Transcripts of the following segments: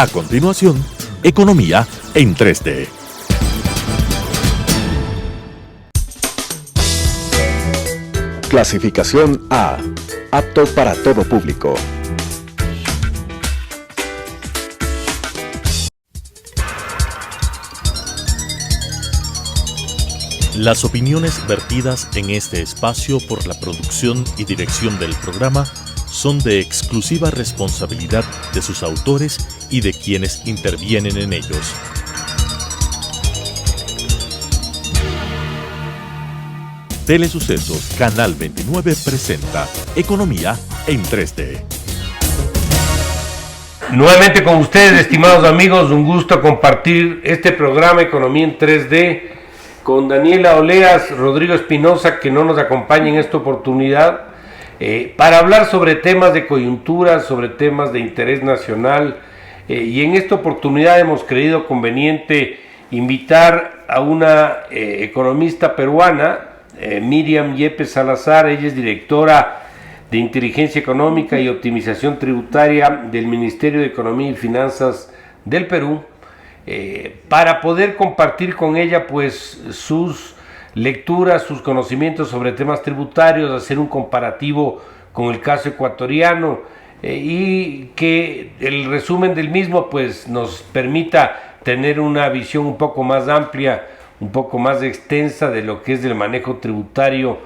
A continuación, Economía en 3D. Clasificación A. Apto para todo público. Las opiniones vertidas en este espacio por la producción y dirección del programa son de exclusiva responsabilidad de sus autores y de quienes intervienen en ellos. Telesucesos Canal 29 presenta Economía en 3D. Nuevamente con ustedes, estimados amigos, un gusto compartir este programa Economía en 3D con Daniela Oleas, Rodrigo Espinosa, que no nos acompaña en esta oportunidad, para hablar sobre temas de coyuntura, sobre temas de interés nacional, y en esta oportunidad hemos creído conveniente invitar a una economista peruana, Miriam Yepes Salazar. Ella es directora de Inteligencia Económica y Optimización Tributaria del Ministerio de Economía y Finanzas del Perú, para poder compartir con ella pues sus lecturas, sus conocimientos sobre temas tributarios, hacer un comparativo con el caso ecuatoriano, y que el resumen del mismo pues nos permita tener una visión un poco más amplia, un poco más extensa de lo que es el manejo tributario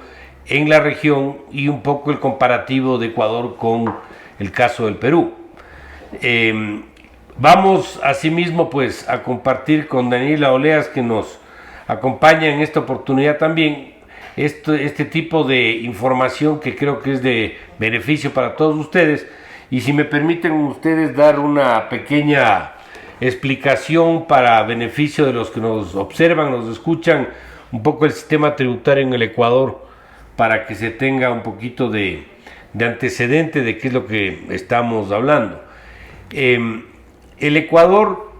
en la región y un poco el comparativo de Ecuador con el caso del Perú. Vamos asimismo pues a compartir con Daniela Oleas, que nos acompaña en esta oportunidad también, este tipo de información que creo que es de beneficio para todos ustedes. Y si me permiten ustedes dar una pequeña explicación para beneficio de los que nos observan, nos escuchan, un poco el sistema tributario en el Ecuador, para que se tenga un poquito de antecedente de qué es lo que estamos hablando. El Ecuador,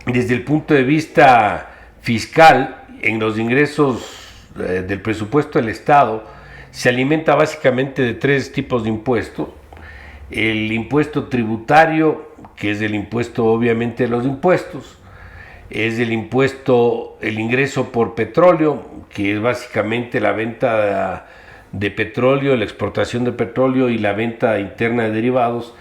desde el punto de vista fiscal, en los ingresos del presupuesto del Estado, se alimenta básicamente de tres tipos de impuestos. El impuesto tributario, que es el impuesto obviamente de los impuestos, es el ingreso por petróleo, que es básicamente la venta de petróleo, la exportación de petróleo y la venta interna de derivados,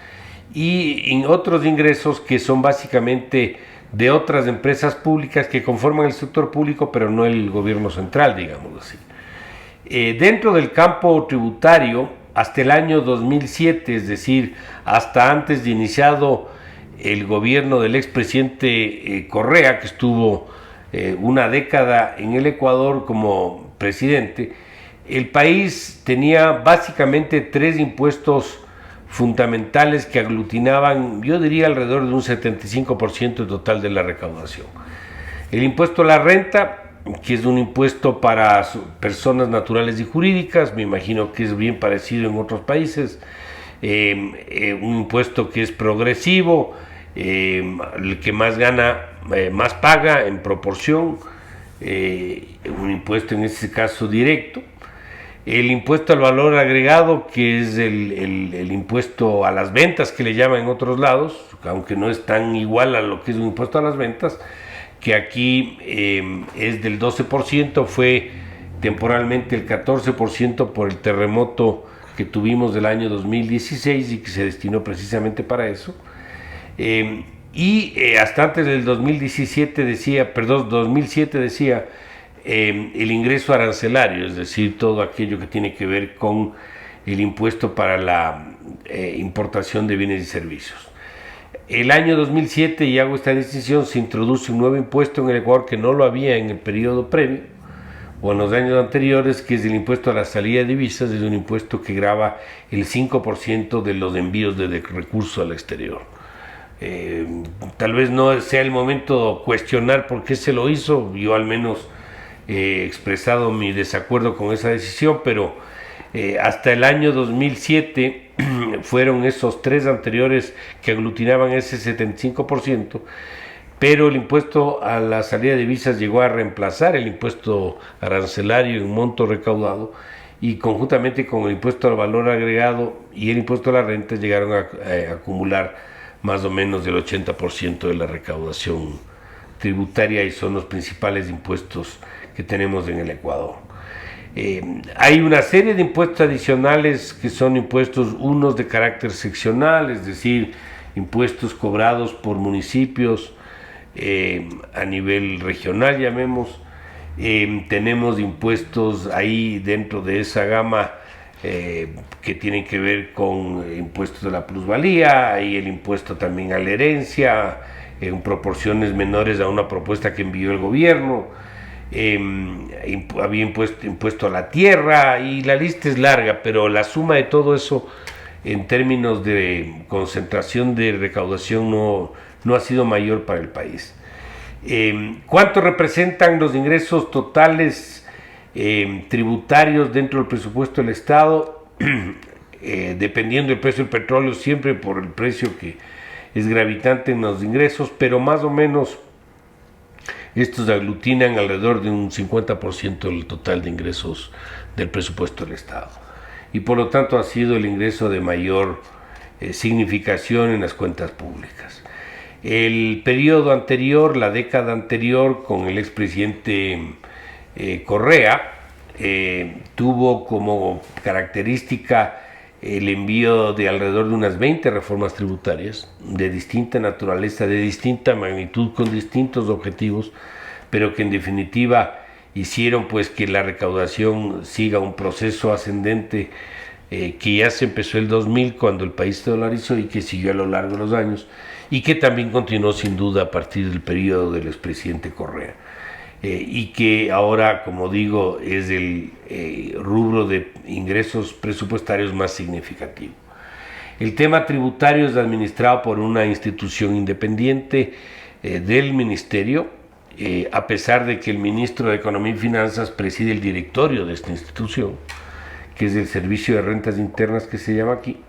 y en otros ingresos que son básicamente de otras empresas públicas que conforman el sector público, pero no el gobierno central, digamos así. Dentro del campo tributario, hasta el año 2007, es decir, hasta antes de iniciado el gobierno del expresidente Correa, que estuvo una década en el Ecuador como presidente, el país tenía básicamente tres impuestos fundamentales que aglutinaban, yo diría, alrededor de un 75% total de la recaudación. El impuesto a la renta, que es un impuesto para personas naturales y jurídicas, me imagino que es bien parecido en otros países, un impuesto que es progresivo, el que más gana, más paga en proporción, un impuesto en este caso directo. El impuesto al valor agregado, que es el impuesto a las ventas, que le llaman en otros lados, aunque no es tan igual a lo que es un impuesto a las ventas, que aquí es del 12%, fue temporalmente el 14% por el terremoto que tuvimos del año 2016 y que se destinó precisamente para eso. Hasta antes del 2007 decía el ingreso arancelario, es decir, todo aquello que tiene que ver con el impuesto para la importación de bienes y servicios. El año 2007, y hago esta decisión, se introduce un nuevo impuesto en el Ecuador que no lo había en el periodo previo o en los años anteriores, que es el impuesto a la salida de divisas. Es un impuesto que grava el 5% de los envíos de recursos al exterior. Tal vez no sea el momento de cuestionar por qué se lo hizo, yo al menos he expresado mi desacuerdo con esa decisión, pero hasta el año 2007 fueron esos tres anteriores que aglutinaban ese 75%, pero el impuesto a la salida de divisas llegó a reemplazar el impuesto arancelario en monto recaudado, y conjuntamente con el impuesto al valor agregado y el impuesto a la renta llegaron a acumular más o menos del 80% de la recaudación tributaria y son los principales impuestos que tenemos en el Ecuador. Hay una serie de impuestos adicionales que son impuestos, unos de carácter seccional, es decir, impuestos cobrados por municipios a nivel regional, llamemos. Tenemos impuestos ahí dentro de esa gama que tienen que ver con impuestos de la plusvalía y el impuesto también a la herencia, en proporciones menores a una propuesta que envió el gobierno. Había impuesto a la tierra y la lista es larga, pero la suma de todo eso en términos de concentración de recaudación no ha sido mayor para el país. ¿Cuánto representan los ingresos totales tributarios dentro del presupuesto del Estado? Dependiendo del precio del petróleo, siempre por el precio que es gravitante en los ingresos, pero más o menos estos aglutinan alrededor de un 50% del total de ingresos del presupuesto del Estado. Y por lo tanto ha sido el ingreso de mayor significación en las cuentas públicas. El periodo anterior, la década anterior, con el expresidente Correa, tuvo como característica el envío de alrededor de unas 20 reformas tributarias de distinta naturaleza, de distinta magnitud, con distintos objetivos, pero que en definitiva hicieron pues que la recaudación siga un proceso ascendente que ya se empezó el 2000 cuando el país se dolarizó y que siguió a lo largo de los años y que también continuó sin duda a partir del periodo del expresidente Correa. Y que ahora, como digo, es el rubro de ingresos presupuestarios más significativo. El tema tributario es administrado por una institución independiente del Ministerio, a pesar de que el ministro de Economía y Finanzas preside el directorio de esta institución, que es el Servicio de Rentas Internas que se llama aquí,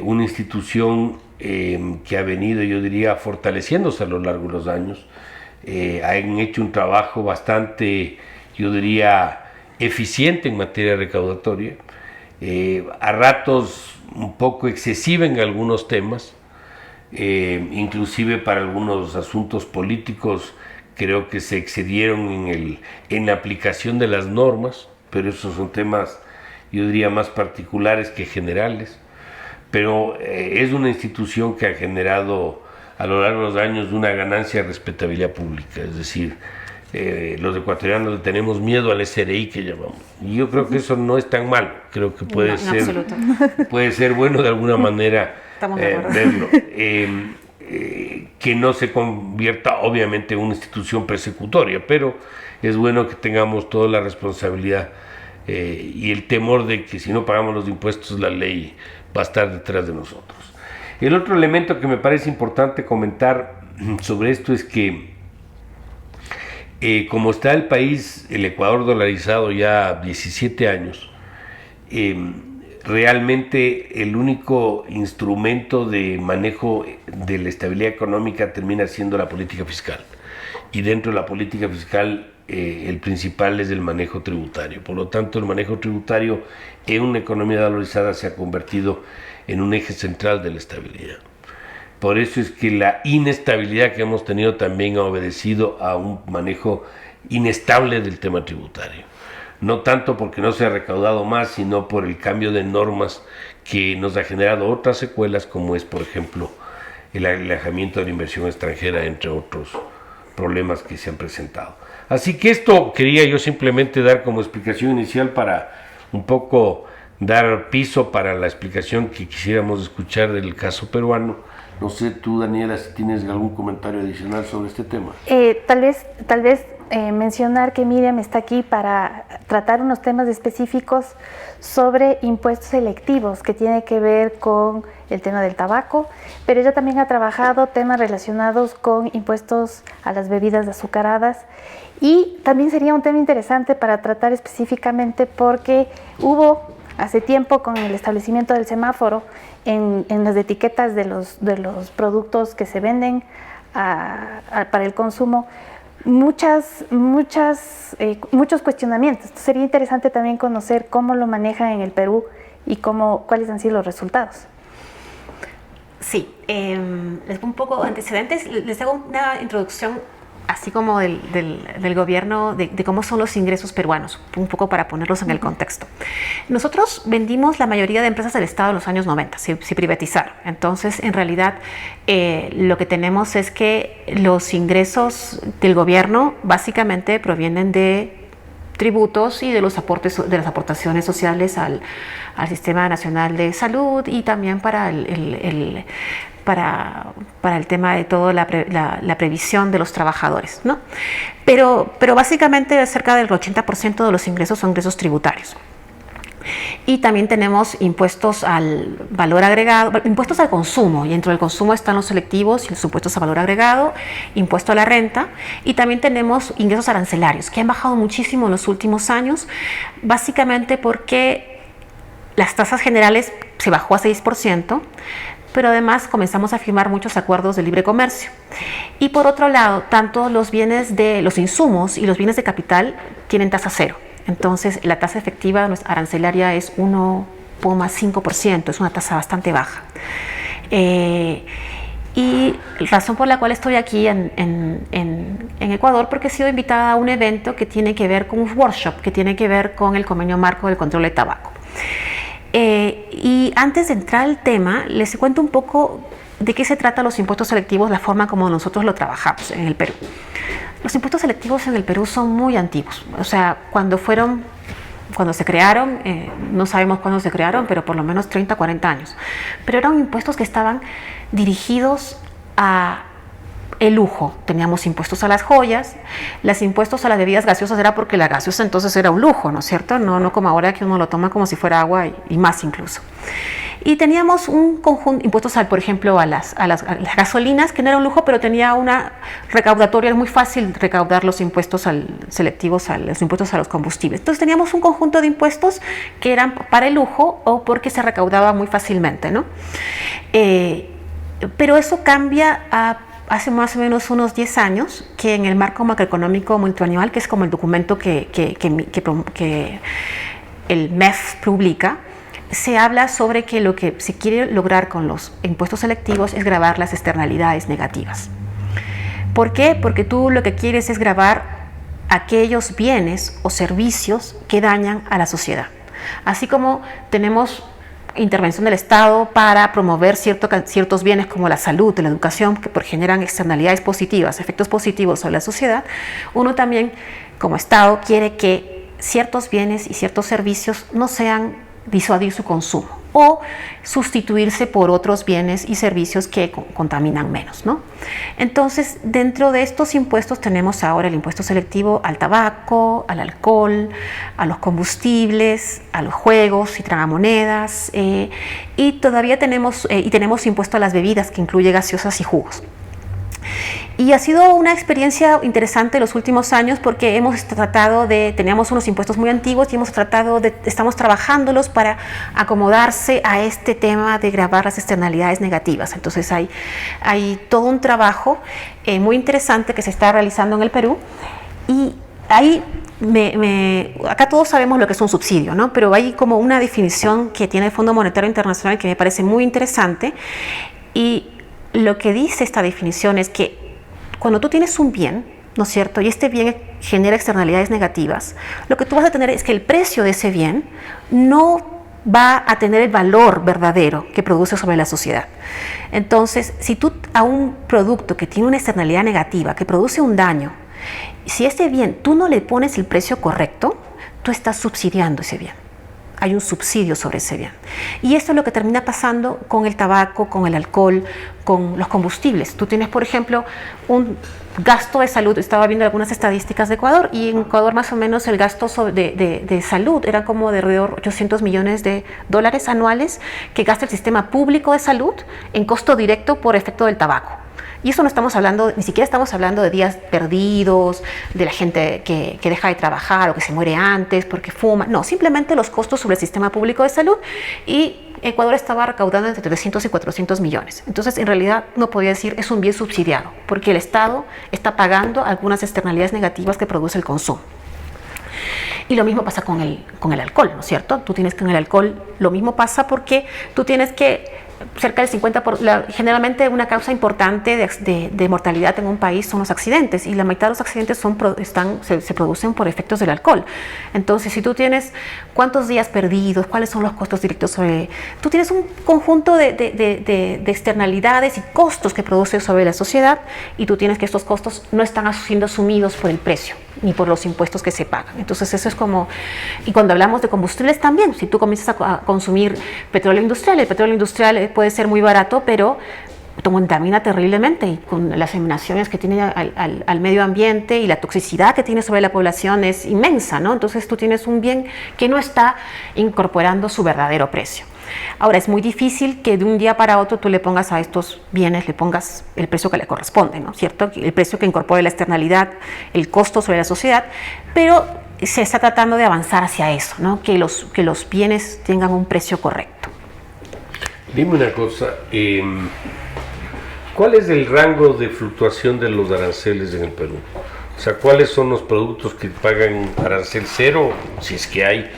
una institución que ha venido, yo diría, fortaleciéndose a lo largo de los años. Han hecho un trabajo bastante, yo diría, eficiente en materia recaudatoria, a ratos un poco excesiva en algunos temas, inclusive para algunos asuntos políticos creo que se excedieron en la aplicación de las normas, pero esos son temas, yo diría, más particulares que generales. Pero es una institución que ha generado a lo largo de los años una ganancia de respetabilidad pública, es decir, los ecuatorianos le tenemos miedo al SRI que llamamos, y yo creo que eso no es tan malo, creo que puede ser bueno de alguna manera verlo, que no se convierta obviamente en una institución persecutoria, pero es bueno que tengamos toda la responsabilidad y el temor de que si no pagamos los impuestos la ley va a estar detrás de nosotros. El otro elemento que me parece importante comentar sobre esto es que como está el país, el Ecuador dolarizado ya 17 años, realmente el único instrumento de manejo de la estabilidad económica termina siendo la política fiscal. Y dentro de la política fiscal el principal es el manejo tributario. Por lo tanto, el manejo tributario en una economía dolarizada se ha convertido en un eje central de la estabilidad. Por eso es que la inestabilidad que hemos tenido también ha obedecido a un manejo inestable del tema tributario. No tanto porque no se ha recaudado más, sino por el cambio de normas que nos ha generado otras secuelas, como es, por ejemplo, el alejamiento de la inversión extranjera, entre otros problemas que se han presentado. Así que esto quería yo simplemente dar como explicación inicial para un poco dar piso para la explicación que quisiéramos escuchar del caso peruano. No sé tú, Daniela, si tienes algún comentario adicional sobre este tema. Tal vez mencionar que Miriam está aquí para tratar unos temas específicos sobre impuestos selectivos que tiene que ver con el tema del tabaco, pero ella también ha trabajado temas relacionados con impuestos a las bebidas azucaradas, y también sería un tema interesante para tratar específicamente porque hubo hace tiempo, con el establecimiento del semáforo en las etiquetas de los productos que se venden para el consumo, muchos cuestionamientos. Entonces sería interesante también conocer cómo lo manejan en el Perú y cuáles han sido los resultados. Sí, les pongo un poco antecedentes, les hago una introducción así como del gobierno, de cómo son los ingresos peruanos, un poco para ponerlos en el contexto. Nosotros vendimos la mayoría de empresas del Estado en los años 90, se privatizaron. Entonces, en realidad, lo que tenemos es que los ingresos del gobierno básicamente provienen de tributos y de los aportes, de las aportaciones sociales al Sistema Nacional de Salud y también para el tema de toda la previsión de los trabajadores, ¿no? Pero básicamente cerca del 80% de los ingresos son ingresos tributarios. Y también tenemos impuestos al valor agregado, impuestos al consumo, y dentro del consumo están los selectivos y los impuestos a valor agregado, impuesto a la renta, y también tenemos ingresos arancelarios, que han bajado muchísimo en los últimos años, básicamente porque las tasas generales se bajó a 6%, pero además comenzamos a firmar muchos acuerdos de libre comercio. Y por otro lado, tanto los bienes de los insumos y los bienes de capital tienen tasa cero. Entonces, la tasa efectiva arancelaria es 1,5%, es una tasa bastante baja. Y razón por la cual estoy aquí en Ecuador, porque he sido invitada a un evento que tiene que ver con un workshop, que tiene que ver con el convenio marco del control de tabaco. Y antes de entrar al tema, les cuento un poco de qué se trata los impuestos selectivos, la forma como nosotros lo trabajamos en el Perú. Los impuestos selectivos en el Perú son muy antiguos, o sea, cuando se crearon, no sabemos cuándo se crearon, pero por lo menos 30, 40 años. Pero eran impuestos que estaban dirigidos a el lujo. Teníamos impuestos a las joyas, los impuestos a las bebidas gaseosas era porque la gaseosa entonces era un lujo, ¿no es cierto? No como ahora que uno lo toma como si fuera agua y más incluso. Y teníamos un conjunto, impuestos por ejemplo, a las gasolinas, que no era un lujo, pero tenía una recaudatoria, es muy fácil recaudar los impuestos selectivos, los impuestos a los combustibles. Entonces teníamos un conjunto de impuestos que eran para el lujo o porque se recaudaba muy fácilmente, ¿no? Pero eso cambia hace más o menos unos 10 años, que en el marco macroeconómico multianual, que es como el documento que el MEF publica, se habla sobre que lo que se quiere lograr con los impuestos selectivos es gravar las externalidades negativas. ¿Por qué? Porque tú lo que quieres es gravar aquellos bienes o servicios que dañan a la sociedad. Así como tenemos intervención del Estado para promover ciertos bienes como la salud, la educación, que generan externalidades positivas, efectos positivos sobre la sociedad, uno también como Estado quiere que ciertos bienes y ciertos servicios no sean disuadir su consumo o sustituirse por otros bienes y servicios que contaminan menos, ¿no? Entonces, dentro de estos impuestos tenemos ahora el impuesto selectivo al tabaco, al alcohol, a los combustibles, a los juegos y tragamonedas, y todavía tenemos impuesto a las bebidas, que incluye gaseosas y jugos. Y ha sido una experiencia interesante los últimos años porque teníamos unos impuestos muy antiguos y estamos trabajándolos para acomodarse a este tema de gravar las externalidades negativas. Entonces hay todo un trabajo muy interesante que se está realizando en el Perú, y ahí acá todos sabemos lo que es un subsidio, ¿no? Pero hay como una definición que tiene el Fondo Monetario Internacional que me parece muy interesante, y lo que dice esta definición es que cuando tú tienes un bien, ¿no es cierto?, y este bien genera externalidades negativas, lo que tú vas a tener es que el precio de ese bien no va a tener el valor verdadero que produce sobre la sociedad. Entonces, si tú a un producto que tiene una externalidad negativa, que produce un daño, si este bien tú no le pones el precio correcto, tú estás subsidiando ese bien. Hay un subsidio sobre ese bien. Y esto es lo que termina pasando con el tabaco, con el alcohol, con los combustibles. Tú tienes, por ejemplo, un gasto de salud. Estaba viendo algunas estadísticas de Ecuador, y en Ecuador más o menos el gasto de salud era como de alrededor de $800 millones anuales que gasta el sistema público de salud en costo directo por efecto del tabaco. Y eso no estamos hablando, ni siquiera estamos hablando de días perdidos, de la gente que deja de trabajar o que se muere antes porque fuma. No, simplemente los costos sobre el sistema público de salud, y Ecuador estaba recaudando entre 300 y 400 millones. Entonces, en realidad, no podía decir es un bien subsidiado, porque el Estado está pagando algunas externalidades negativas que produce el consumo. Y lo mismo pasa con el alcohol, ¿no es cierto? Tú tienes que en el alcohol lo mismo pasa porque tú tienes que cerca del 50%, generalmente una causa importante de mortalidad en un país son los accidentes, y la mitad de los accidentes se producen por efectos del alcohol. Entonces, si tú tienes cuántos días perdidos, cuáles son los costos directos tú tienes un conjunto de externalidades y costos que produce sobre la sociedad, y tú tienes que estos costos no están siendo asumidos por el precio ni por los impuestos que se pagan. Entonces eso es como, y cuando hablamos de combustibles también, si tú comienzas a consumir petróleo industrial, el petróleo industrial puede ser muy barato, pero contamina terriblemente, y con las emanaciones que tiene al medio ambiente y la toxicidad que tiene sobre la población es inmensa, ¿no? Entonces tú tienes un bien que no está incorporando su verdadero precio. Ahora, es muy difícil que de un día para otro tú le pongas a estos bienes, le pongas el precio que le corresponde, ¿no? ¿Cierto? El precio que incorpore la externalidad, el costo sobre la sociedad, pero se está tratando de avanzar hacia eso, ¿no? Que los bienes tengan un precio correcto. Dime una cosa, ¿cuál es el rango de fluctuación de los aranceles en el Perú? O sea, ¿cuáles son los productos que pagan arancel cero, si es que hay,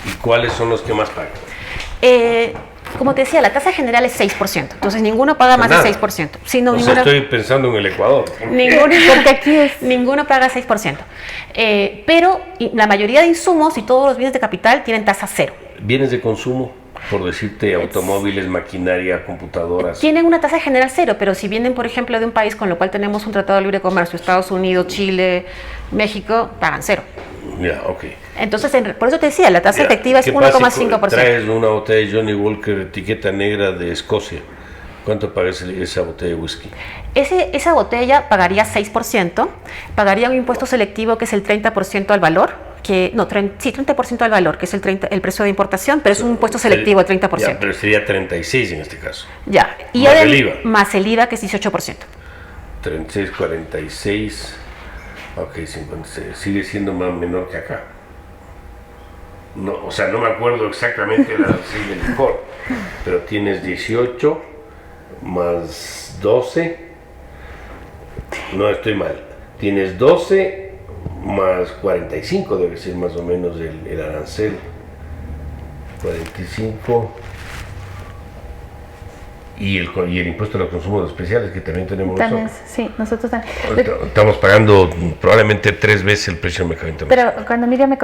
y cuáles son los que más pagan? Como te decía, la tasa general es 6%, entonces ninguno paga más de 6%. Sí, no, estoy pensando en el Ecuador. Ninguno paga 6%. Pero la mayoría de insumos y todos los bienes de capital tienen tasa cero. Bienes de consumo, por decirte, automóviles, maquinaria, computadoras. Tienen una tasa general cero, pero si vienen, por ejemplo, de un país con lo cual tenemos un tratado de libre comercio, Estados Unidos, Chile, México, pagan cero. Ya, ok. Entonces, por eso te decía, la tasa efectiva es 1,5%. Traes una botella de Johnny Walker etiqueta negra de Escocia. ¿Cuánto paga esa botella de whisky? Esa botella pagaría 6%, pagaría un impuesto selectivo que es el 30% al valor, 30% al valor, que es el precio de importación, pero es un impuesto selectivo del 30%. Ya, pero sería 36 en este caso. Ya. Y más el IVA. Más el IVA, que es 18%. 36, 46, ok, 56, sigue siendo más menor que acá. No, o sea, no me acuerdo exactamente la arancel del licor, pero tienes 18 más 12, no estoy mal, tienes 12 más 45, debe ser más o menos el arancel, 45, y el impuesto a los consumos especiales que también tenemos también, nosotros. sí, nosotros también. Estamos pagando probablemente 3 veces el precio del mercado internacional. Pero cuando Miriam me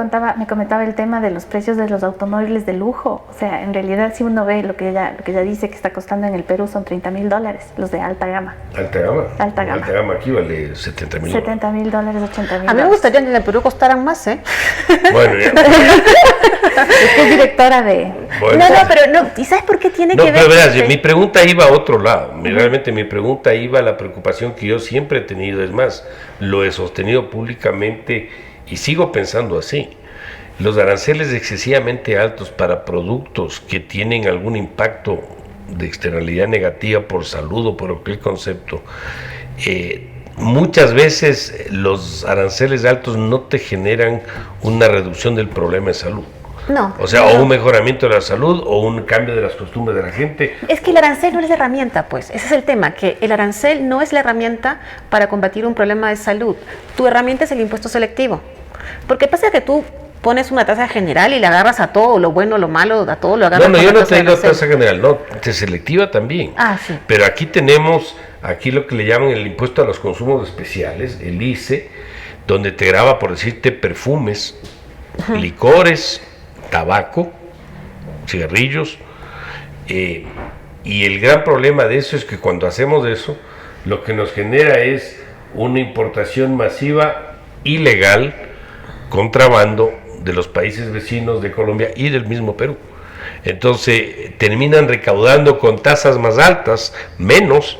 comentaba el tema de los precios de los automóviles de lujo, o sea, en realidad si uno ve lo que ella dice que está costando en el Perú son $30,000, los de alta gama. ¿Alta gama? Alta gama. Alta gama aquí vale $70,000. $70,000, $80,000. A mí me gustaría que en el Perú costaran más, ¿eh? Bueno, ya. Es que es directora de... Bueno, pero no. ¿Y sabes por qué tiene que ver? No, pero verás, mi pregunta iba a otro lado. Realmente mi pregunta iba a la preocupación que yo siempre he tenido. Es más, lo he sostenido públicamente y sigo pensando así. Los aranceles excesivamente altos para productos que tienen algún impacto de externalidad negativa por salud o por cualquier concepto, muchas veces los aranceles altos no te generan una reducción del problema de salud. No. O sea, o un mejoramiento de la salud o un cambio de las costumbres de la gente. Es que el arancel no es la herramienta, pues. Ese es el tema, que el arancel no es la herramienta para combatir un problema de salud. Tu herramienta es el impuesto selectivo. Porque pasa que tú pones una tasa general y le agarras a todo, lo bueno, lo malo, a todo lo agarras. No, yo no te digo tasa general, no, te selectiva también. Sí. Pero aquí tenemos, lo que le llaman el impuesto a los consumos especiales, el ICE, donde te grava, por decirte, perfumes, licores, tabaco, cigarrillos, y el gran problema de eso es que cuando hacemos eso, lo que nos genera es una importación masiva, ilegal, contrabando de los países vecinos de Colombia y del mismo Perú. Entonces terminan recaudando con tasas más altas, menos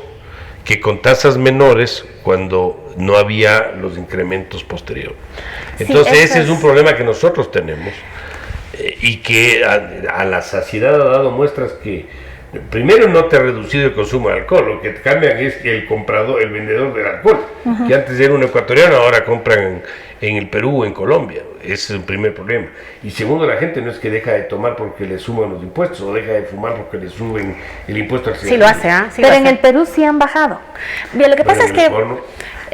que con tasas menores cuando no había los incrementos posteriores. Entonces sí, ese es un problema que nosotros tenemos. Y que a la saciedad ha dado muestras que primero no te ha reducido el consumo de alcohol, lo que te cambian es que el vendedor del alcohol, que antes era un ecuatoriano, ahora compran en el Perú o en Colombia. Ese es el primer problema. Y segundo, la gente no es que deja de tomar porque le suban los impuestos o deja de fumar porque le suben el impuesto al cigarrillo. Sí lo hace, ¿ah? Sí Pero lo en hace. el Perú sí han bajado. Bien, lo que pasa es que... Porno,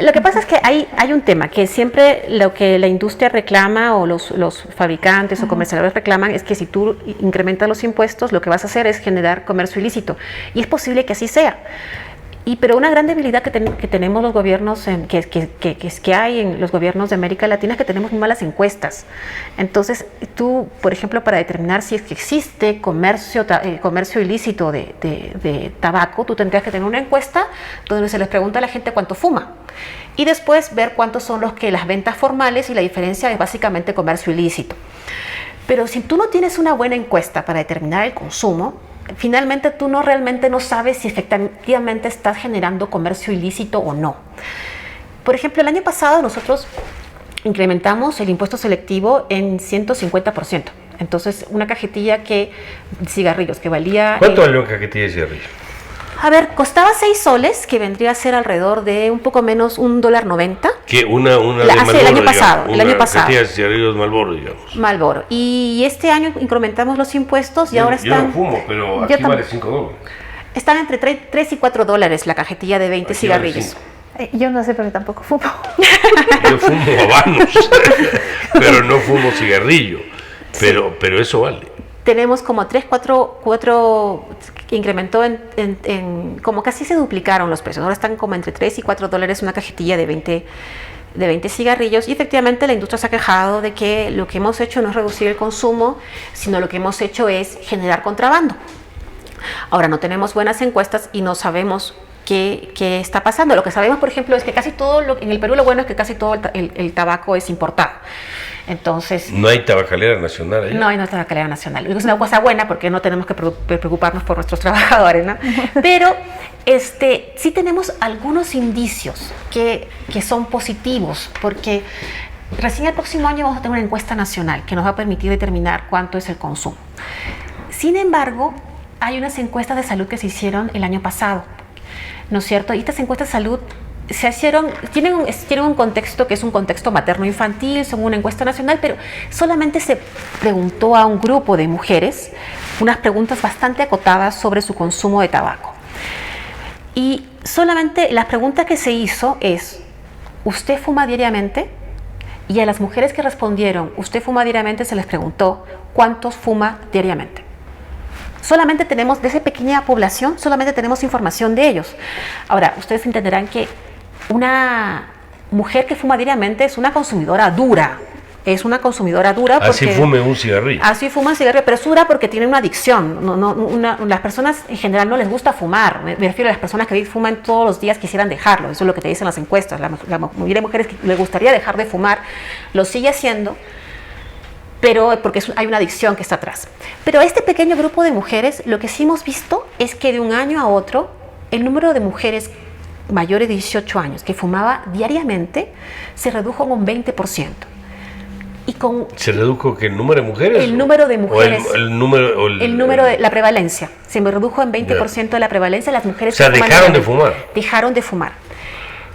Lo que pasa es que hay un tema que siempre lo que la industria reclama o los fabricantes o comercializadores reclaman es que si tú incrementas los impuestos, lo que vas a hacer es generar comercio ilícito. Y es posible que así sea. Pero una gran debilidad que tenemos los gobiernos, que hay en los gobiernos de América Latina, es que tenemos muy malas encuestas. Entonces, tú, por ejemplo, para determinar si es que existe comercio ilícito de tabaco, tú tendrías que tener una encuesta donde se les pregunta a la gente cuánto fuma. Y después ver cuántos son las ventas formales, y la diferencia es básicamente comercio ilícito. Pero si tú no tienes una buena encuesta para determinar el consumo, finalmente tú realmente no sabes si efectivamente estás generando comercio ilícito o no. Por ejemplo, el año pasado nosotros incrementamos el impuesto selectivo en 150%. Entonces, una cajetilla de cigarrillos que valía... ¿Cuánto valió una cajetilla de cigarrillos? A ver, costaba 6 soles, que vendría a ser alrededor de un poco menos $1.90. Que una de hace el año pasado, digamos, el año pasado. Cajetilla de cigarrillos Marlboro, digamos. Marlboro. Y este año incrementamos los impuestos y ahora están... Yo no fumo, pero aquí vale $5. Están entre $3 y $4 la cajetilla de 20 Aquí cigarrillos. vale Yo no sé porque tampoco fumo. Yo fumo habanos, pero no fumo cigarrillo. Pero eso vale. Tenemos como 4 que incrementó como casi se duplicaron los precios. Ahora están como entre $3 y $4 una cajetilla de 20 cigarrillos, y efectivamente la industria se ha quejado de que lo que hemos hecho no es reducir el consumo, sino lo que hemos hecho es generar contrabando. Ahora, no tenemos buenas encuestas y no sabemos qué está pasando. Lo que sabemos, por ejemplo, es que casi todo, en el Perú lo bueno es que casi todo el tabaco es importado. Entonces, no hay tabacalera nacional ahí. No hay tabacalera nacional. Es una cosa buena porque no tenemos que preocuparnos por nuestros trabajadores, ¿no? Pero sí tenemos algunos indicios que son positivos, porque recién el próximo año vamos a tener una encuesta nacional que nos va a permitir determinar cuánto es el consumo. Sin embargo, hay unas encuestas de salud que se hicieron el año pasado, ¿no es cierto? Y estas encuestas de salud tienen un contexto que es un contexto materno-infantil, son una encuesta nacional, pero solamente se preguntó a un grupo de mujeres unas preguntas bastante acotadas sobre su consumo de tabaco. Y solamente las preguntas que se hizo es: ¿usted fuma diariamente? Y a las mujeres que respondieron ¿usted fuma diariamente? Se les preguntó ¿cuántos fuma diariamente? Solamente tenemos, de esa pequeña población, solamente tenemos información de ellos. Ahora, ustedes entenderán que una mujer que fuma diariamente es una consumidora dura. Es una consumidora dura porque... Así fume un cigarrillo. Así fuma un cigarrillo, pero es dura porque tiene una adicción. Las personas en general no les gusta fumar. Me refiero a las personas que fuman todos los días quisieran dejarlo. Eso es lo que te dicen las encuestas. La mayoría de mujeres que les gustaría dejar de fumar lo sigue haciendo, pero porque hay una adicción que está atrás. Pero este pequeño grupo de mujeres, lo que sí hemos visto es que de un año a otro, el número de mujeres mayores de 18 años que fumaba diariamente se redujo en un 20%. ¿Se redujo que el número de mujeres? El número de mujeres. El número de la prevalencia. Se me redujo en 20% de la prevalencia de las mujeres. O sea, dejaron de fumar. Dejaron de fumar.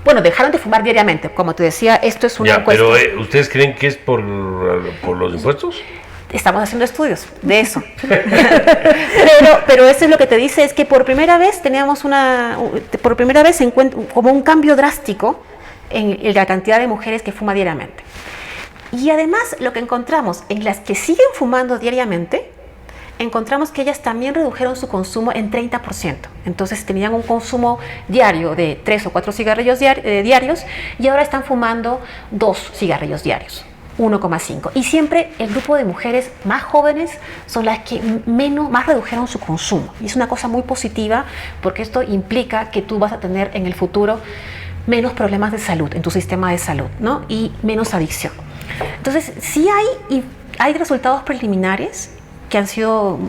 Bueno, dejaron de fumar diariamente. Como te decía, esto es una encuesta. Pero ¿ustedes creen que es por los impuestos? Estamos haciendo estudios de eso. pero eso es lo que te dice, es que por primera vez se encuentra como un cambio drástico en la cantidad de mujeres que fuma diariamente. Y además lo que encontramos en las que siguen fumando diariamente, encontramos que ellas también redujeron su consumo en 30%. Entonces tenían un consumo diario de 3 o 4 cigarrillos diarios y ahora están fumando 2 cigarrillos diarios, 1,5. Y siempre el grupo de mujeres más jóvenes son las que más redujeron su consumo. Y es una cosa muy positiva porque esto implica que tú vas a tener en el futuro menos problemas de salud en tu sistema de salud, ¿no? Y menos adicción. Entonces, sí hay resultados preliminares que han sido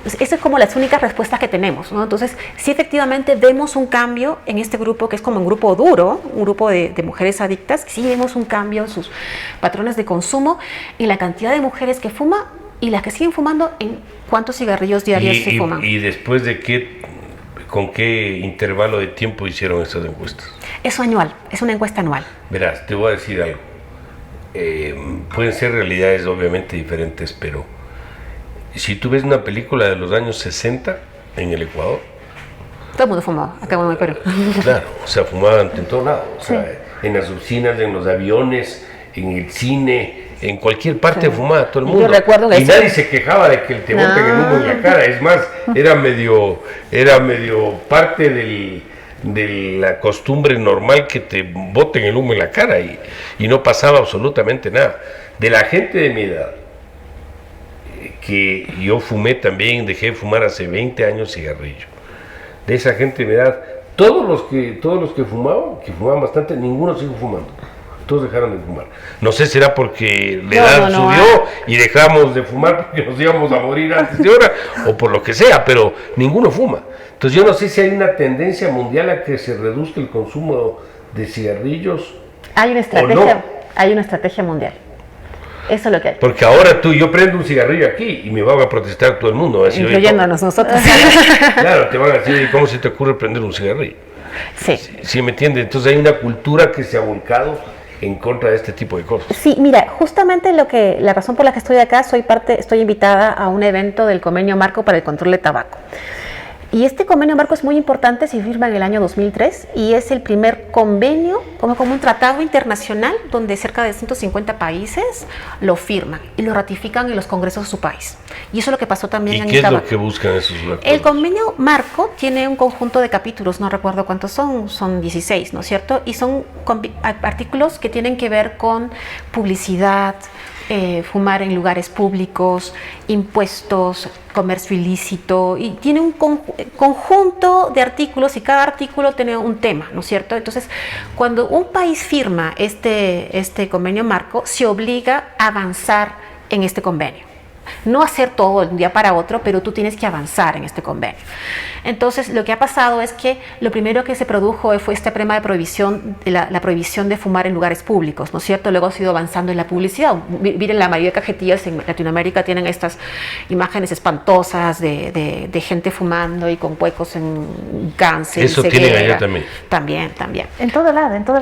esas son como las únicas respuestas que tenemos, ¿no? Entonces, sí efectivamente vemos un cambio en este grupo, que es como un grupo duro, un grupo de mujeres adictas, sí vemos un cambio en sus patrones de consumo, en la cantidad de mujeres que fuman y las que siguen fumando, en cuántos cigarrillos diarios se fuman. ¿Y después de con qué intervalo de tiempo hicieron estas encuestas? Es anual, es una encuesta anual. Verás, te voy a decir algo. pueden ser realidades obviamente diferentes, pero si tú ves una película de los años 60 en el Ecuador, todo el mundo fumaba, acá en el Perú. claro, o sea, fumaban en todo lado, o sea, en las oficinas, en los aviones, en el cine, en cualquier parte fumaba todo el mundo. Yo recuerdo y nadie se quejaba de que te boten el humo en la cara, es más, era medio parte de la costumbre normal que te boten el humo en la cara y no pasaba absolutamente nada. De la gente de mi edad, que yo fumé también, dejé de fumar hace 20 años cigarrillo. De esa gente de mi edad, todos los que fumaban bastante, ninguno siguió fumando. Todos dejaron de fumar. No sé si era porque la edad subió y dejamos de fumar porque nos íbamos a morir antes de hora, o por lo que sea, pero ninguno fuma. Entonces yo no sé si hay una tendencia mundial a que se reduzca el consumo de cigarrillos. Hay una estrategia mundial. Eso es lo que hay. Porque ahora yo prendo un cigarrillo aquí y me van a protestar todo el mundo. Decir, incluyéndonos nosotros. Claro, te van a decir, ¿cómo se te ocurre prender un cigarrillo? Sí. ¿Sí me entiendes? Entonces hay una cultura que se ha volcado en contra de este tipo de cosas. Sí, mira, justamente la razón por la que estoy acá, estoy invitada a un evento del Convenio Marco para el Control de Tabaco. Y este convenio marco es muy importante, se firma en el año 2003 y es el primer convenio, como un tratado internacional donde cerca de 150 países lo firman y lo ratifican en los congresos de su país. Y eso es lo que pasó también en el tabaco. ¿Y qué es lo que buscan esos acuerdos? El convenio marco tiene un conjunto de capítulos, no recuerdo cuántos son 16, ¿no es cierto? Y son artículos que tienen que ver con publicidad, fumar en lugares públicos, impuestos, comercio ilícito, y tiene un conjunto de artículos y cada artículo tiene un tema, ¿no es cierto? Entonces, cuando un país firma este convenio marco, se obliga a avanzar en este convenio. No hacer todo de un día para otro, pero tú tienes que avanzar en este convenio. Entonces, lo que ha pasado es que lo primero que se produjo fue este tema de prohibición, la prohibición de fumar en lugares públicos, ¿no es cierto? Luego ha sido avanzando en la publicidad. Miren, la mayoría de cajetillas en Latinoamérica tienen estas imágenes espantosas de gente fumando y con huecos en cáncer. Eso tienen allá también. También. En todo lado, en toda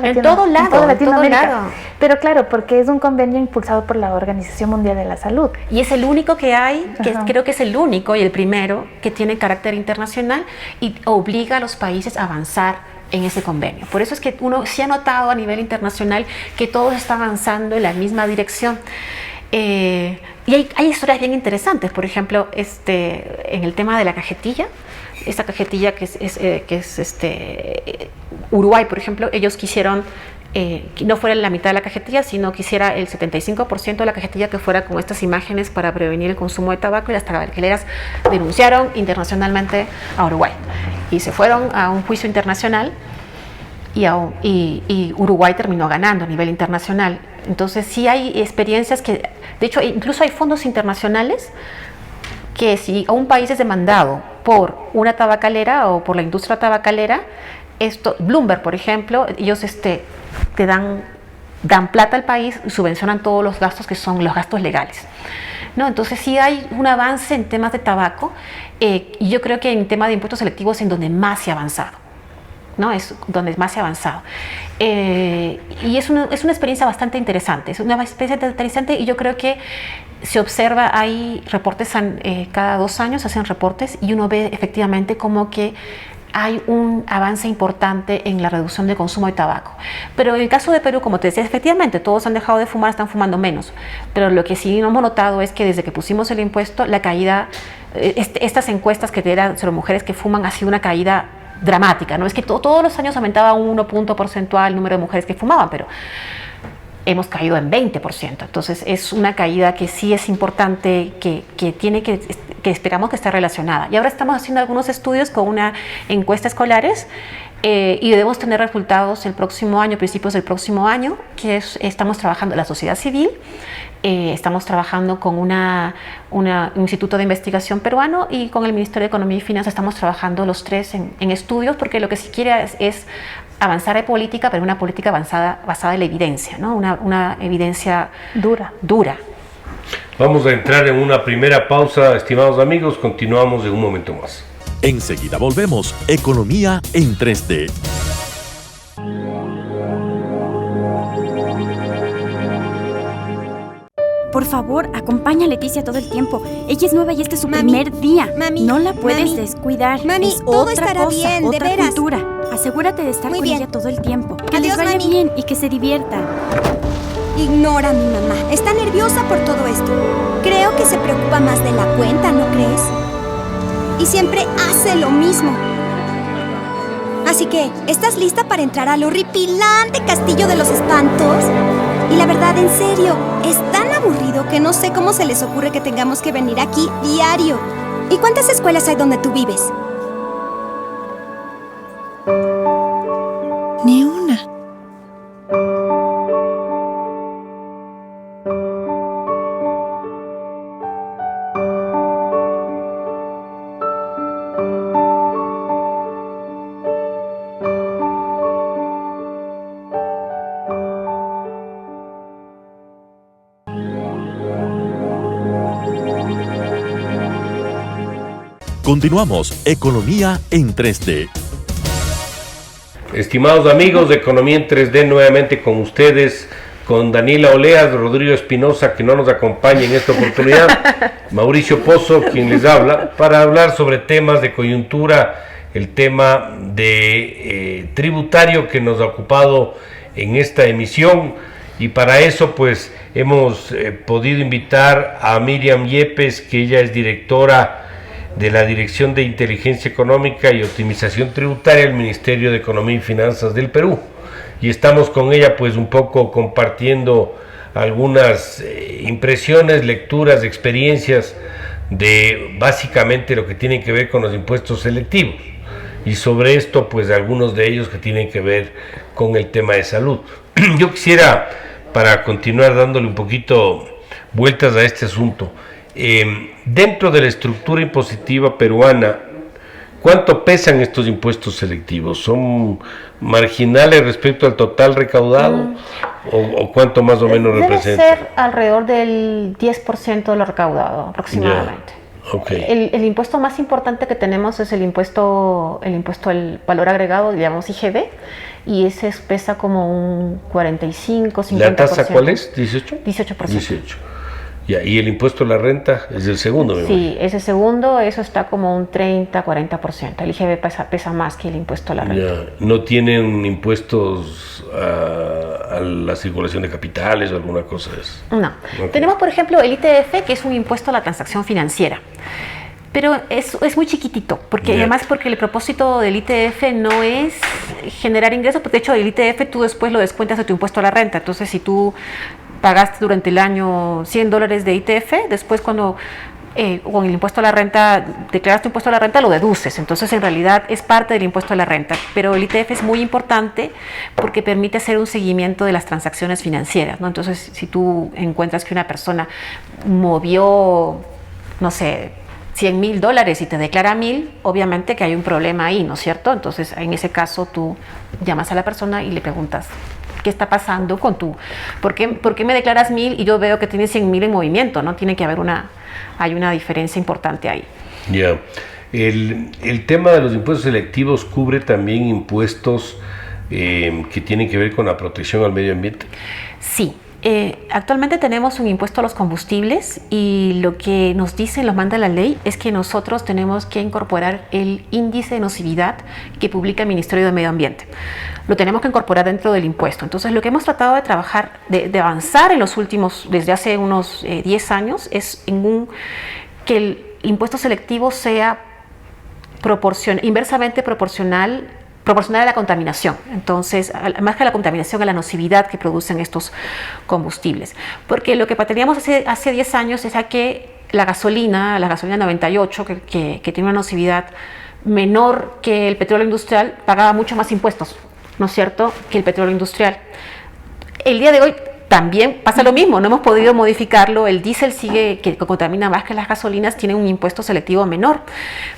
Latinoamérica. Pero claro, porque es un convenio impulsado por la Organización Mundial de la Salud. Y es el único que hay, creo que es el único y el primero que tiene carácter internacional y obliga a los países a avanzar en ese convenio. Por eso es que uno sí ha notado a nivel internacional que todo está avanzando en la misma dirección. Y hay historias bien interesantes, por ejemplo, en el tema de la cajetilla, esta cajetilla que es Uruguay, por ejemplo, ellos quisieron que no fuera la mitad de la cajetilla, sino quisiera el 75% de la cajetilla que fuera con estas imágenes para prevenir el consumo de tabaco, y las tabacaleras denunciaron internacionalmente a Uruguay y se fueron a un juicio internacional y Uruguay terminó ganando a nivel internacional. Entonces sí hay experiencias que, de hecho, incluso hay fondos internacionales que si a un país es demandado por una tabacalera o por la industria tabacalera, Bloomberg, por ejemplo, ellos te dan plata al país y subvencionan todos los gastos que son los gastos legales, ¿no? Entonces sí hay un avance en temas de tabaco y yo creo que en tema de impuestos selectivos es en donde más se ha avanzado, ¿no? Es donde más se ha avanzado. Y es una experiencia bastante interesante, y yo creo que se observa, hay reportes cada 2 años, hacen reportes y uno ve efectivamente como que hay un avance importante en la reducción de consumo de tabaco. Pero en el caso de Perú, como te decía, efectivamente todos han dejado de fumar, están fumando menos. Pero lo que sí hemos notado es que desde que pusimos el impuesto, la caída, estas encuestas que te dan sobre mujeres que fuman, ha sido una caída dramática, ¿no? Es que todos los años aumentaba 1 punto porcentual el número de mujeres que fumaban, pero hemos caído en 20%. Entonces es una caída que sí es importante, que esperamos que esté relacionada. Y ahora estamos haciendo algunos estudios con una encuesta escolares y debemos tener resultados el próximo año, principios del próximo año, estamos trabajando la sociedad civil, estamos trabajando con un instituto de investigación peruano y con el Ministerio de Economía y Finanzas. Estamos trabajando los tres en estudios, porque lo que sí quiere es avanzar en política, pero una política basada en la evidencia, ¿no? Una evidencia dura. Vamos a entrar en una primera pausa, estimados amigos, continuamos en un momento más. Enseguida volvemos, Economía en 3D. por favor, acompaña a Leticia todo el tiempo. Ella es nueva y este es su primer día. Mami, no la puedes mami, descuidar. mami, es todo otra estará cosa, bien, de otra veras. cultura. Asegúrate de estar Muy con bien. ella todo el tiempo. Que Adiós, les vaya mami. bien y que se diviertan. Ignora a mi mamá. Está nerviosa por todo esto. Creo que se preocupa más de la cuenta, ¿no crees? Y siempre hace lo mismo. Así que, ¿estás lista para entrar al horripilante castillo de los espantos? Y la verdad, en serio, es tan aburrido que no sé cómo se les ocurre que tengamos que venir aquí diario. ¿Y cuántas escuelas hay donde tú vives? Ni una. Continuamos Economía en 3D. Estimados amigos de Economía en 3D, nuevamente con ustedes, con Daniela Oleas, Rodrigo Espinosa, que no nos acompaña en esta oportunidad, Mauricio Pozo, quien les habla, para hablar sobre temas de coyuntura, el tema de tributario que nos ha ocupado en esta emisión, y para eso pues hemos podido invitar a Miriam Yepes, que ella es directora de la Dirección de Inteligencia Económica y Optimización Tributaria del Ministerio de Economía y Finanzas del Perú, y estamos con ella pues un poco compartiendo algunas impresiones, lecturas, experiencias de básicamente lo que tiene que ver con los impuestos selectivos, y sobre esto pues algunos de ellos que tienen que ver con el tema de salud. Yo quisiera, para continuar dándole un poquito vueltas a este asunto, dentro de la estructura impositiva peruana, ¿cuánto pesan estos impuestos selectivos? ¿Son marginales respecto al total recaudado? ¿O cuánto más o menos representa? Debe ser alrededor del 10% de lo recaudado aproximadamente. Yeah. Okay. El impuesto más importante que tenemos es el impuesto al valor agregado, digamos IGB, y ese pesa como un 45-50%. ¿La tasa cuál es? ¿18? 18%. 18. Ya, y el impuesto a la renta es el segundo, me Sí, imagino. ese segundo, eso está como un 30-40%. El IGB pesa más que el impuesto a la renta. Ya, ¿no tienen impuestos a la circulación de capitales o alguna cosa de eso? No. Okay. Tenemos, por ejemplo, el ITF, que es un impuesto a la transacción financiera. Pero es muy chiquitito, porque además porque el propósito del ITF no es generar ingresos, porque de hecho el ITF tú después lo descuentas de tu impuesto a la renta. Entonces, si tú pagaste durante el año $100 de ITF, después cuando con el impuesto a la renta, declaras tu impuesto a la renta, lo deduces. Entonces, en realidad es parte del impuesto a la renta. Pero el ITF es muy importante porque permite hacer un seguimiento de las transacciones financieras, ¿no? Entonces, si tú encuentras que una persona movió, no sé, $100,000 y te declara 1,000, obviamente que hay un problema ahí, ¿no es cierto? Entonces, en ese caso, tú llamas a la persona y le preguntas, ¿qué está pasando con tu? ¿Por qué me declaras 1,000 y yo veo que tienes 100,000 en movimiento? ¿No? Tiene que haber hay una diferencia importante ahí. Ya. El tema de los impuestos selectivos cubre también impuestos que tienen que ver con la protección al medio ambiente. Sí. Actualmente tenemos un impuesto a los combustibles y lo que nos dice, nos manda la ley, es que nosotros tenemos que incorporar el índice de nocividad que publica el Ministerio de Medio Ambiente. Lo tenemos que incorporar dentro del impuesto. Entonces, lo que hemos tratado de trabajar, de avanzar en los últimos, desde hace unos 10 años, es que el impuesto selectivo sea inversamente proporcional a la contaminación. Entonces, más que a la contaminación, a la nocividad que producen estos combustibles. Porque lo que teníamos hace 10 años es que la gasolina 98, que tiene una nocividad menor que el petróleo industrial, pagaba mucho más impuestos, ¿no es cierto?, que el petróleo industrial. El día de hoy también pasa lo mismo, no hemos podido modificarlo. El diésel que contamina más que las gasolinas, tiene un impuesto selectivo menor.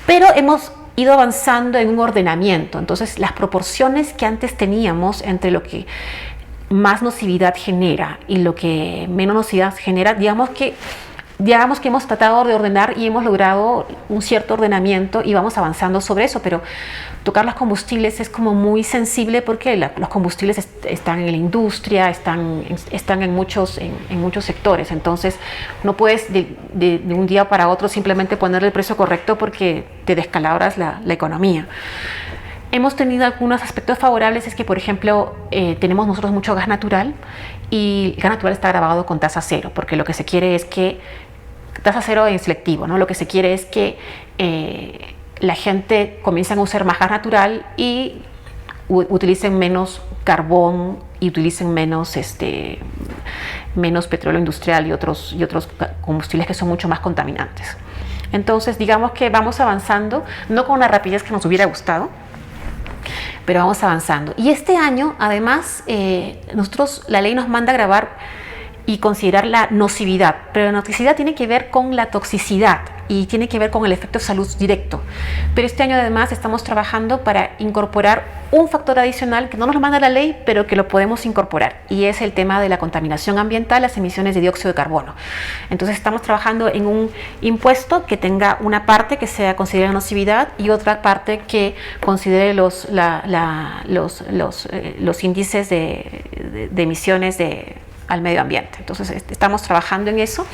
Pero hemos ido avanzando en un ordenamiento. Entonces, las proporciones que antes teníamos entre lo que más nocividad genera y lo que menos nocividad genera, digamos que digamos que hemos tratado de ordenar y hemos logrado un cierto ordenamiento y vamos avanzando sobre eso, pero tocar los combustibles es como muy sensible porque los combustibles están en la industria, están en muchos sectores, entonces no puedes de un día para otro simplemente ponerle el precio correcto porque te descalabras la economía. Hemos tenido algunos aspectos favorables, es que por ejemplo tenemos nosotros mucho gas natural y el gas natural está grabado con tasa cero, porque lo que se quiere es que tasa cero en selectivo, ¿no? Lo que se quiere es que la gente comience a usar más gas natural y utilicen menos carbón y utilicen menos petróleo industrial y otros combustibles que son mucho más contaminantes. Entonces, digamos que vamos avanzando, no con la rapidez que nos hubiera gustado, pero vamos avanzando. Y este año, además, la ley nos manda a grabar y considerar la nocividad, pero la nocividad tiene que ver con la toxicidad y tiene que ver con el efecto de salud directo. Pero este año además estamos trabajando para incorporar un factor adicional que no nos lo manda la ley, pero que lo podemos incorporar, y es el tema de la contaminación ambiental, las emisiones de dióxido de carbono. Entonces estamos trabajando en un impuesto que tenga una parte que sea considerada nocividad y otra parte que considere los índices de emisiones al medio ambiente. Entonces estamos trabajando en eso.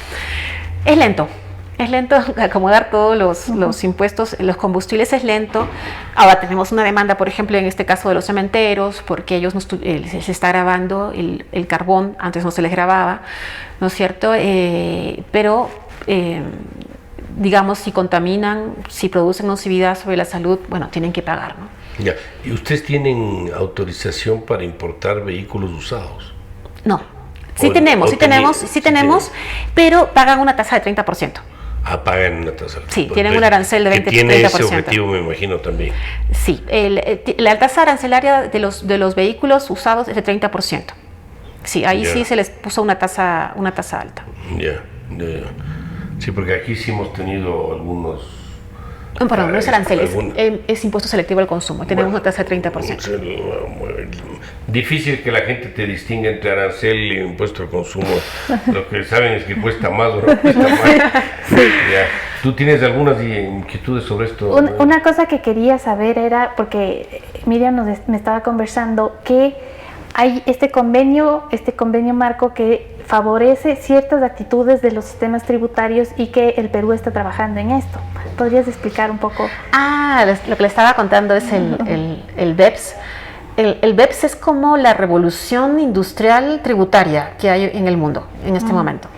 Es lento acomodar todos los impuestos, los combustibles es lento. Ahora tenemos una demanda, por ejemplo, en este caso de los cementeros, porque ellos se está grabando el carbón, antes no se les grababa, ¿no es cierto? Pero digamos, si contaminan, si producen nocividad sobre la salud, bueno, tienen que pagar, ¿no? Ya. ¿Y ustedes tienen autorización para importar vehículos usados? No. Sí tenemos, pero pagan una tasa de 30%. Pagan una tasa. Sí, tienen un arancel de 20-30%. Tiene ese objetivo, me imagino, también. Sí, la tasa arancelaria de los vehículos usados es de 30%. Sí, ahí sí se les puso una tasa alta. Ya. Sí, porque aquí sí hemos tenido algunos... Perdón, no es arancel, es impuesto selectivo al consumo. Tenemos una tasa de 30%. Difícil que la gente te distinga entre arancel y impuesto al consumo. Lo que saben es que cuesta más o no cuesta más. Sí. Ya. ¿Tú tienes algunas inquietudes sobre esto? Una cosa que quería saber era, porque Miriam me estaba conversando, que hay este convenio marco que favorece ciertas actitudes de los sistemas tributarios y que el Perú está trabajando en esto. ¿Podrías explicar un poco? Lo que le estaba contando es el BEPS. El BEPS es como la revolución industrial tributaria que hay en el mundo en este momento.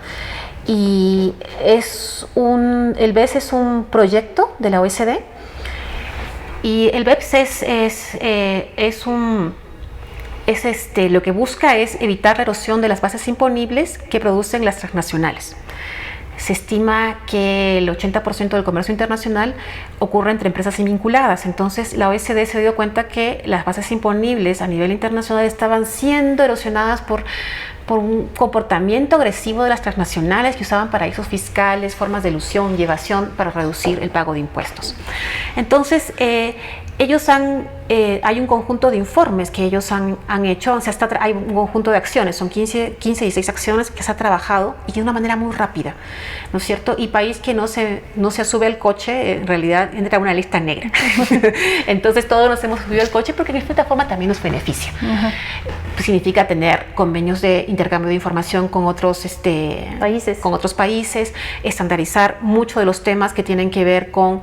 Y el BEPS es un proyecto de la OECD y el BEPS lo que busca es evitar la erosión de las bases imponibles que producen las transnacionales. Se estima que el 80% del comercio internacional ocurre entre empresas invinculadas. Entonces, la OECD se dio cuenta que las bases imponibles a nivel internacional estaban siendo erosionadas por un comportamiento agresivo de las transnacionales que usaban paraísos fiscales, formas de elusión y evasión para reducir el pago de impuestos. Entonces, hay un conjunto de informes que ellos han hecho, hay un conjunto de acciones, son 15 y 16 acciones que se ha trabajado y de una manera muy rápida, ¿no es cierto? Y país que no se sube al coche, en realidad entra a una lista negra. Entonces todos nos hemos subido al coche porque de esta forma también nos beneficia. Significa tener convenios de intercambio de información con otros países, estandarizar muchos de los temas que tienen que ver con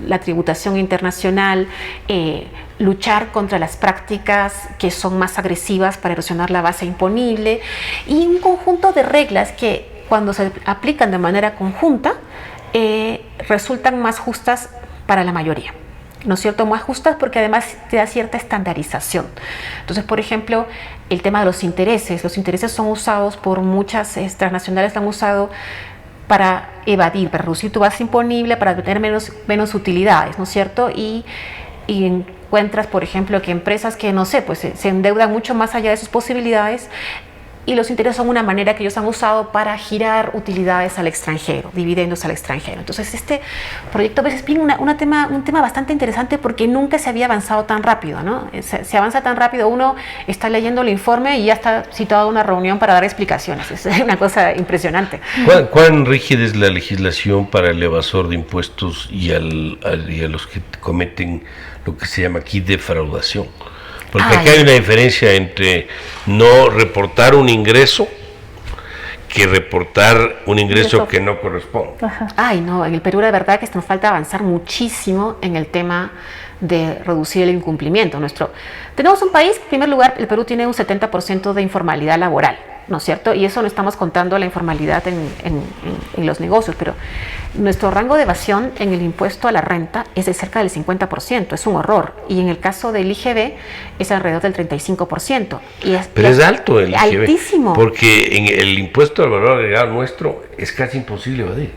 la tributación internacional, luchar contra las prácticas que son más agresivas para erosionar la base imponible y un conjunto de reglas que cuando se aplican de manera conjunta resultan más justas para la mayoría, ¿no es cierto? Más justas porque además te da cierta estandarización. Entonces, por ejemplo, el tema de los intereses son usados por muchas transnacionales, han usado para evadir, para reducir tu base imponible, para tener menos utilidades, ¿no es cierto? Y encuentras, por ejemplo, que empresas que, no sé, pues se endeudan mucho más allá de sus posibilidades, y los intereses son una manera que ellos han usado para girar utilidades al extranjero, dividendos al extranjero. Entonces este proyecto a veces es un tema bastante interesante porque nunca se había avanzado tan rápido, ¿no? Se avanza tan rápido, uno está leyendo el informe y ya está citado a una reunión para dar explicaciones. Es una cosa impresionante. ¿Cuán rígida es la legislación para el evasor de impuestos y a los que cometen lo que se llama aquí defraudación? Porque aquí hay una diferencia entre no reportar un ingreso que reportar un ingreso que no corresponde. Ay, no, en el Perú la verdad que nos falta avanzar muchísimo en el tema de reducir el incumplimiento. Tenemos un país, en primer lugar, el Perú tiene un 70% de informalidad laboral, ¿no es cierto? Y eso no estamos contando la informalidad en los negocios, pero nuestro rango de evasión en el impuesto a la renta es de cerca del 50%, es un horror. Y en el caso del IGB es alrededor del 35%. Pero es alto el IGB. Altísimo. Porque en el impuesto al valor agregado nuestro es casi imposible evadir.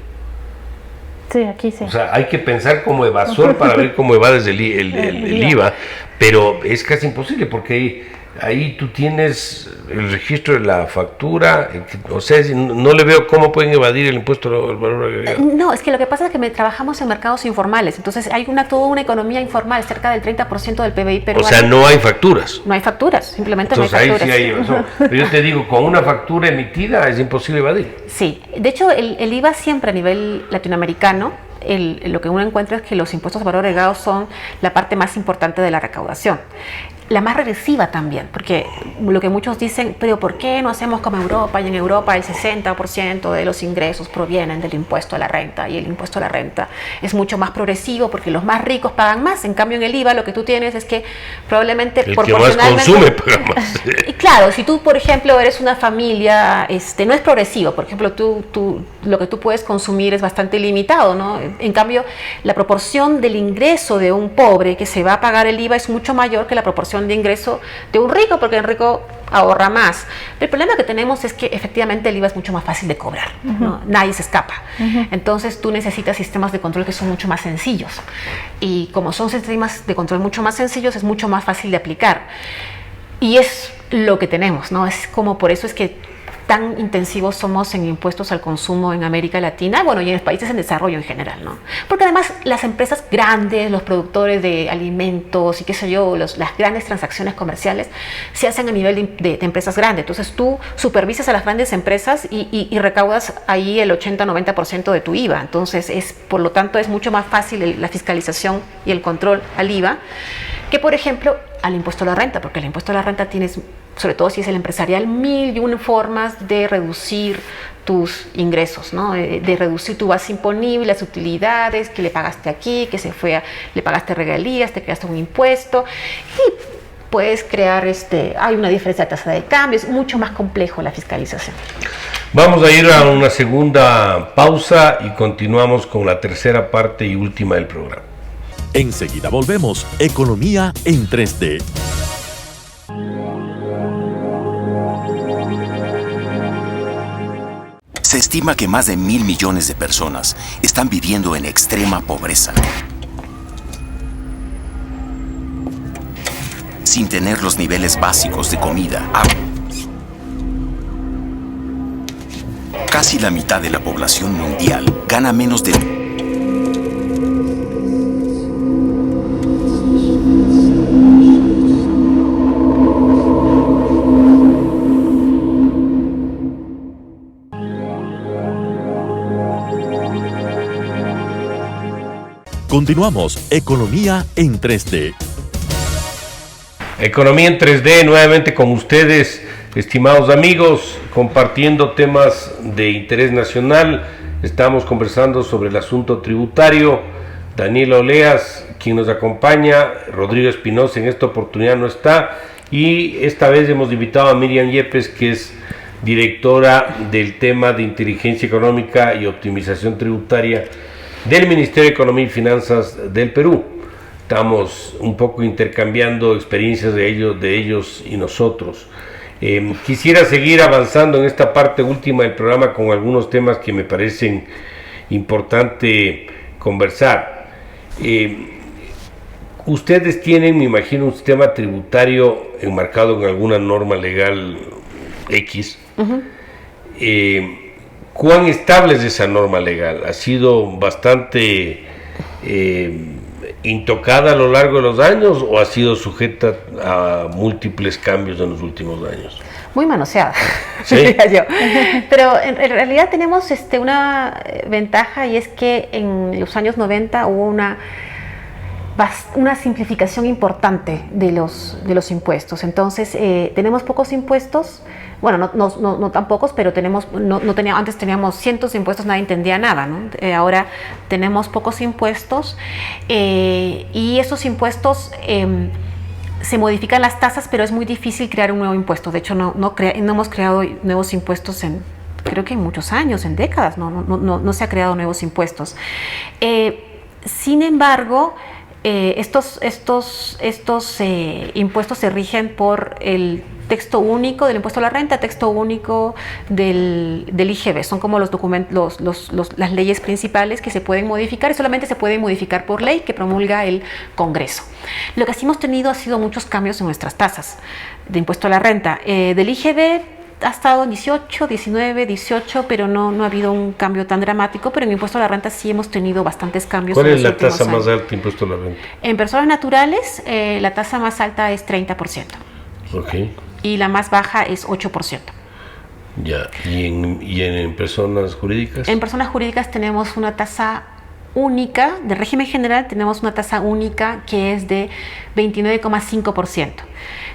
Sí, aquí sí. O sea, hay que pensar como evasor para ver cómo evades el IVA, pero es casi imposible porque ahí tú tienes el registro de la factura, o sea, no le veo cómo pueden evadir el impuesto al valor agregado. No, es que lo que pasa es que trabajamos en mercados informales, entonces hay toda una economía informal, cerca del 30% del PBI peruano. O sea, no hay facturas. No hay facturas, simplemente entonces, no hay facturas. Ahí sí hay evasión. Pero yo te digo, con una factura emitida es imposible evadir. Sí, de hecho el IVA siempre a nivel latinoamericano, lo que uno encuentra es que los impuestos de valor agregado son la parte más importante de la recaudación. La más regresiva también, porque lo que muchos dicen, pero ¿por qué no hacemos como Europa? Y en Europa el 60% de los ingresos provienen del impuesto a la renta, y el impuesto a la renta es mucho más progresivo porque los más ricos pagan más. En cambio en el IVA lo que tú tienes es que probablemente el que más consume paga más. Y claro, si tú por ejemplo eres una familia, no es progresivo, por ejemplo lo que tú puedes consumir es bastante limitado, ¿no? En cambio la proporción del ingreso de un pobre que se va a pagar el IVA es mucho mayor que la proporción de ingreso de un rico, porque el rico ahorra más. El problema que tenemos es que efectivamente el IVA es mucho más fácil de cobrar, ¿no? Nadie se escapa. Entonces tú necesitas sistemas de control que son mucho más sencillos, y como son sistemas de control mucho más sencillos es mucho más fácil de aplicar, y es lo que tenemos, ¿no? Es como por eso es que tan intensivos somos en impuestos al consumo en América Latina, bueno, y en los países en desarrollo en general, ¿no? Porque además las empresas grandes, los productores de alimentos y qué sé yo, las grandes transacciones comerciales se hacen a nivel de empresas grandes. Entonces tú supervisas a las grandes empresas y recaudas ahí el 80-90% de tu IVA. Entonces por lo tanto es mucho más fácil la fiscalización y el control al IVA que, por ejemplo, al impuesto a la renta, porque el impuesto a la renta tienes, sobre todo si es el empresarial, 1001 formas de reducir tus ingresos, ¿no? De reducir tu base imponible, las utilidades que le pagaste aquí, que le pagaste regalías, te creaste un impuesto y puedes crear, hay una diferencia de tasa de cambio, es mucho más complejo la fiscalización. Vamos a ir a una segunda pausa y continuamos con la tercera parte y última del programa. Enseguida volvemos. Economía en 3D. Se estima que más de 1.000 millones de personas están viviendo en extrema pobreza, sin tener los niveles básicos de comida, agua. Casi la mitad de la población mundial gana menos de Continuamos. Economía en 3D. Economía en 3D, nuevamente con ustedes, estimados amigos, compartiendo temas de interés nacional. Estamos conversando sobre el asunto tributario. Daniela Oleas, quien nos acompaña, Rodrigo Espinosa en esta oportunidad no está, y esta vez hemos invitado a Miriam Yepes, que es directora del tema de inteligencia económica y optimización tributaria del Ministerio de Economía y Finanzas del Perú. Estamos un poco intercambiando experiencias de ellos y nosotros. Quisiera seguir avanzando en esta parte última del programa con algunos temas que me parecen importante conversar. Ustedes tienen, me imagino, un sistema tributario enmarcado en alguna norma legal X. ¿Cuán estable es esa norma legal? ¿Ha sido bastante intocada a lo largo de los años o ha sido sujeta a múltiples cambios en los últimos años? Muy manoseada, ¿Sí? diría yo. Pero en realidad tenemos una ventaja, y es que en los años 90 hubo una simplificación importante de los impuestos. Entonces tenemos pocos impuestos. Bueno, no tan pocos, pero antes teníamos cientos de impuestos, nadie entendía nada, ¿no? Ahora tenemos pocos impuestos, y esos impuestos se modifican las tasas, pero es muy difícil crear un nuevo impuesto. De hecho, no hemos creado nuevos impuestos creo que en muchos años, en décadas, no se ha creado nuevos impuestos. Sin embargo, estos impuestos se rigen por el texto único del impuesto a la renta, texto único del IGB. Son como los documentos, las leyes principales que se pueden modificar, y solamente se pueden modificar por ley que promulga el Congreso. Lo que sí hemos tenido ha sido muchos cambios en nuestras tasas de impuesto a la renta. Del IGB ha estado en 18, 19, 18, pero no ha habido un cambio tan dramático, pero en impuesto a la renta sí hemos tenido bastantes cambios. ¿Cuál es la tasa más alta de impuesto a la renta? En personas naturales, la tasa más alta es 30%. Ok. Y la más baja es 8%. Ya. ¿Y en personas jurídicas? En personas jurídicas tenemos una tasa única, de régimen general tenemos una tasa única que es de 29,5%.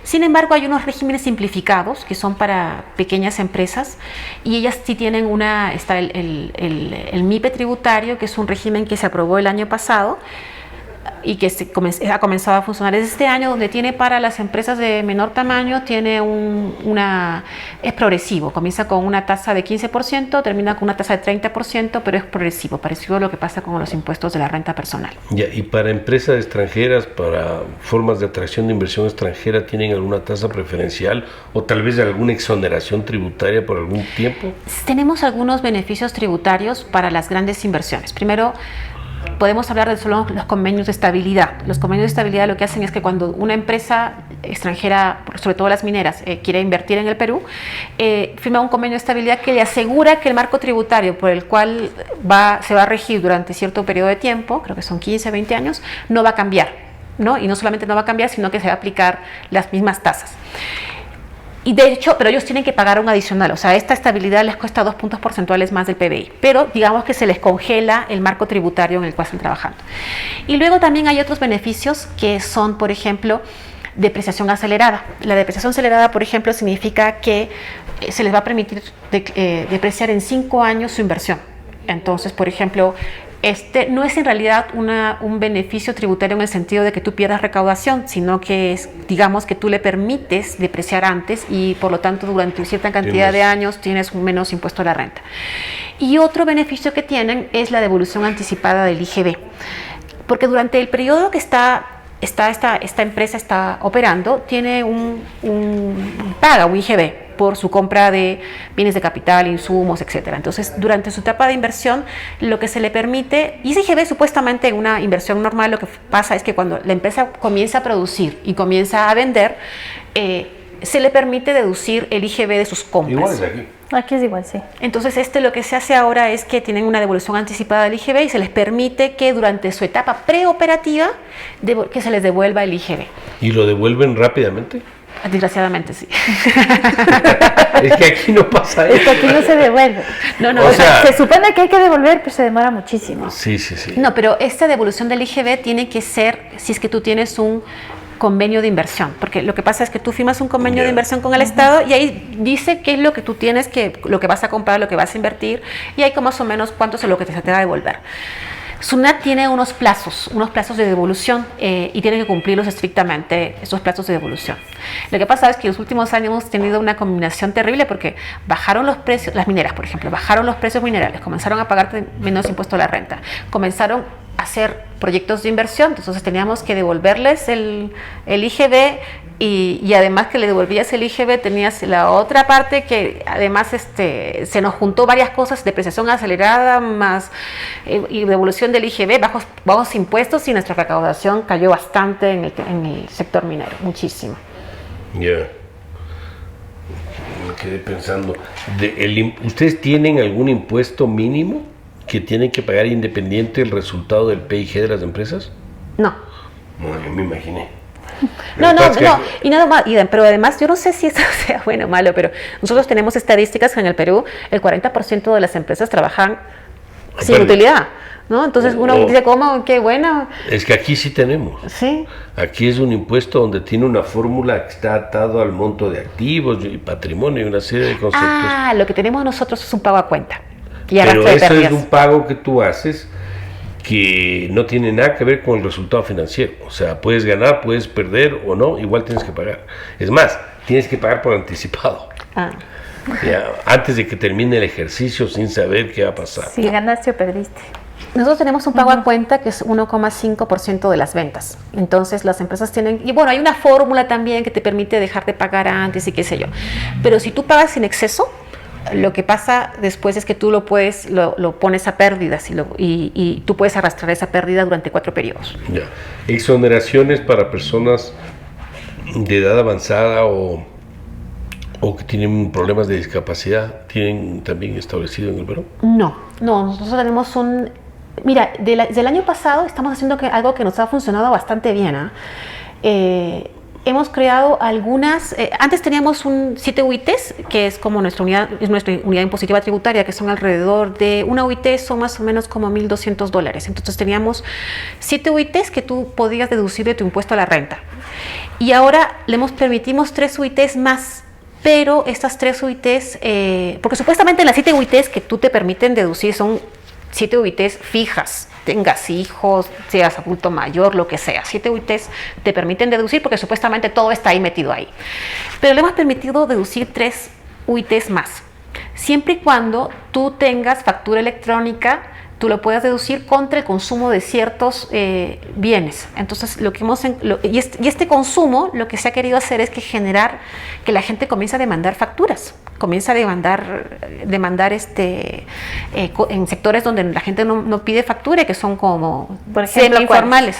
Sin embargo, hay unos regímenes simplificados que son para pequeñas empresas, y ellas sí tienen está el MIPE tributario, que es un régimen que se aprobó el año pasado y que ha comenzado a funcionar desde este año, donde tiene para las empresas de menor tamaño, es progresivo, comienza con una tasa de 15%, termina con una tasa de 30%, pero es progresivo, parecido a lo que pasa con los impuestos de la renta personal. Ya, y para empresas extranjeras, para formas de atracción de inversión extranjera, ¿tienen alguna tasa preferencial o tal vez alguna exoneración tributaria por algún tiempo? Tenemos algunos beneficios tributarios para las grandes inversiones. Primero, podemos hablar de solo los convenios de estabilidad. Los convenios de estabilidad lo que hacen es que cuando una empresa extranjera, sobre todo las mineras, quiere invertir en el Perú, firma un convenio de estabilidad que le asegura que el marco tributario por el cual se va a regir durante cierto periodo de tiempo, creo que son 15, 20 años, no va a cambiar, ¿no? Y no solamente no va a cambiar, sino que se va a aplicar las mismas tasas. Y de hecho, pero ellos tienen que pagar un adicional, o sea, esta estabilidad les cuesta 2 puntos porcentuales más del PBI, pero digamos que se les congela el marco tributario en el cual están trabajando. Y luego también hay otros beneficios que son, por ejemplo, depreciación acelerada. La depreciación acelerada, por ejemplo, significa que se les va a permitir depreciar en 5 años su inversión. Entonces, por ejemplo, no es en realidad un beneficio tributario en el sentido de que tú pierdas recaudación, sino que es, digamos, que tú le permites depreciar antes y por lo tanto durante cierta cantidad de años tienes un menos impuesto a la renta. Y otro beneficio que tienen es la devolución anticipada del IGB, porque durante el periodo que esta empresa está operando, tiene paga un IGB por su compra de bienes de capital, insumos, etcétera. Entonces, durante su etapa de inversión, lo que se le permite, y ese IGB supuestamente en una inversión normal, lo que pasa es que cuando la empresa comienza a producir y comienza a vender, se le permite deducir el IGB de sus compras. Igual es aquí. Aquí es igual, sí. Entonces, lo que se hace ahora es que tienen una devolución anticipada del IGB y se les permite que durante su etapa preoperativa que se les devuelva el IGB. ¿Y lo devuelven rápidamente? Desgraciadamente, sí. Es que aquí no pasa eso. Es que aquí no se devuelve. O sea, se supone que hay que devolver, pero se demora muchísimo. Sí. No, pero esta devolución del IGB tiene que ser si es que tú tienes un convenio de inversión, porque lo que pasa es que tú firmas un convenio de inversión con el Estado y ahí dice qué es lo que tú tienes, lo que vas a comprar, lo que vas a invertir, y hay como más o menos cuánto es lo que se te va a devolver. SUNAT tiene unos plazos de devolución y tiene que cumplirlos estrictamente, esos plazos de devolución. Lo que pasa es que en los últimos años hemos tenido una combinación terrible porque bajaron los precios, las mineras por ejemplo, bajaron los precios minerales, comenzaron a pagar menos impuesto a la renta, comenzaron a hacer proyectos de inversión, entonces teníamos que devolverles el IGB y además que le devolvías el IGB tenías la otra parte que además se nos juntó varias cosas, depreciación acelerada más y devolución del IGB, bajos impuestos, y nuestra recaudación cayó bastante en el sector minero, muchísimo. Ya. quedé pensando. ¿Ustedes tienen algún impuesto mínimo que tienen que pagar independiente del resultado del PIG de las empresas? No. No, yo me imaginé. No, y nada más, pero además yo no sé si eso sea bueno o malo, pero nosotros tenemos estadísticas que en el Perú el 40% de las empresas trabajan sin utilidad, ¿no? Entonces uno dice, ¿cómo? Qué bueno. Es que aquí sí tenemos. Sí. Aquí es un impuesto donde tiene una fórmula que está atado al monto de activos y patrimonio y una serie de conceptos. Ah, lo que tenemos nosotros es un pago a cuenta. Pero eso es un pago que tú haces que no tiene nada que ver con el resultado financiero. O sea, puedes ganar, puedes perder o no, igual tienes que pagar. Es más, tienes que pagar por anticipado. Ya, antes de que termine el ejercicio sin saber qué va a pasar. Si ganaste o perdiste. Nosotros tenemos un pago a cuenta que es 1,5% de las ventas. Entonces las empresas tienen, y bueno, hay una fórmula también que te permite dejar de pagar antes y qué sé yo. Pero si tú pagas sin exceso, lo que pasa después es que tú lo pones a pérdidas y tú puedes arrastrar esa pérdida durante 4 periodos. Ya. Exoneraciones para personas de edad avanzada o que tienen problemas de discapacidad, ¿tienen también establecido en el Perú? No, nosotros tenemos mira, del año pasado estamos haciendo algo que nos ha funcionado bastante bien. Hemos creado algunas, antes teníamos 7 UITs, que es como nuestra unidad impositiva tributaria, que son alrededor de, una UIT son más o menos como $1,200. Entonces teníamos 7 UITs que tú podías deducir de tu impuesto a la renta. Y ahora permitimos 3 UITs más, pero estas 3 UITs, porque supuestamente las 7 UITs que tú te permiten deducir son 7 UITs fijas, tengas hijos, seas adulto mayor, lo que sea. 7 UITs te permiten deducir porque supuestamente todo está ahí metido ahí. Pero le hemos permitido deducir 3 UITs más. Siempre y cuando tú tengas factura electrónica, tú lo puedes deducir contra el consumo de ciertos bienes. Entonces, este consumo, lo que se ha querido hacer es generar que la gente comience a demandar facturas, comienza a demandar en sectores donde la gente no pide factura, que son como semi-informales.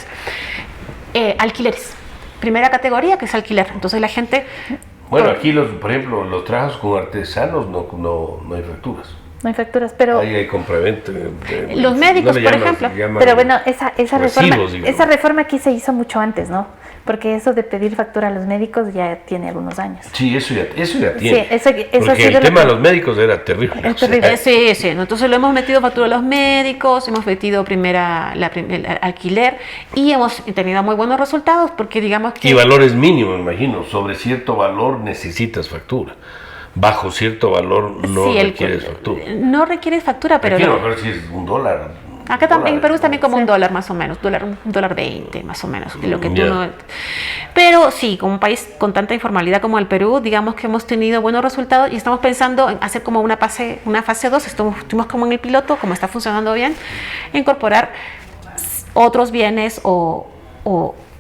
Alquileres. Primera categoría, que es alquiler. Entonces la gente... Bueno, aquí, por ejemplo, los trabajos con artesanos no hay facturas. No hay facturas, pero... Ahí hay compraventa. Los médicos, por ejemplo. Pero bueno, esa reforma aquí se hizo mucho antes, ¿no? Porque eso de pedir factura a los médicos ya tiene algunos años. Sí, eso ya tiene. Sí, eso porque el tema de los médicos era terrible. Es terrible. Sí. Entonces lo hemos metido factura a los médicos, hemos metido el alquiler y hemos tenido muy buenos resultados porque digamos que... Y valores mínimos, me imagino. Sobre cierto valor necesitas factura. Bajo cierto valor no requieres factura. No requieres factura, pero... Aquí a lo mejor si es $1. Acá también, en Perú es también como $1 más o menos, $1.20 más o menos, lo que tú no... Pero sí, como un país con tanta informalidad como el Perú, digamos que hemos tenido buenos resultados y estamos pensando en hacer como una fase 2, estuvimos como en el piloto, como está funcionando bien, incorporar otros bienes o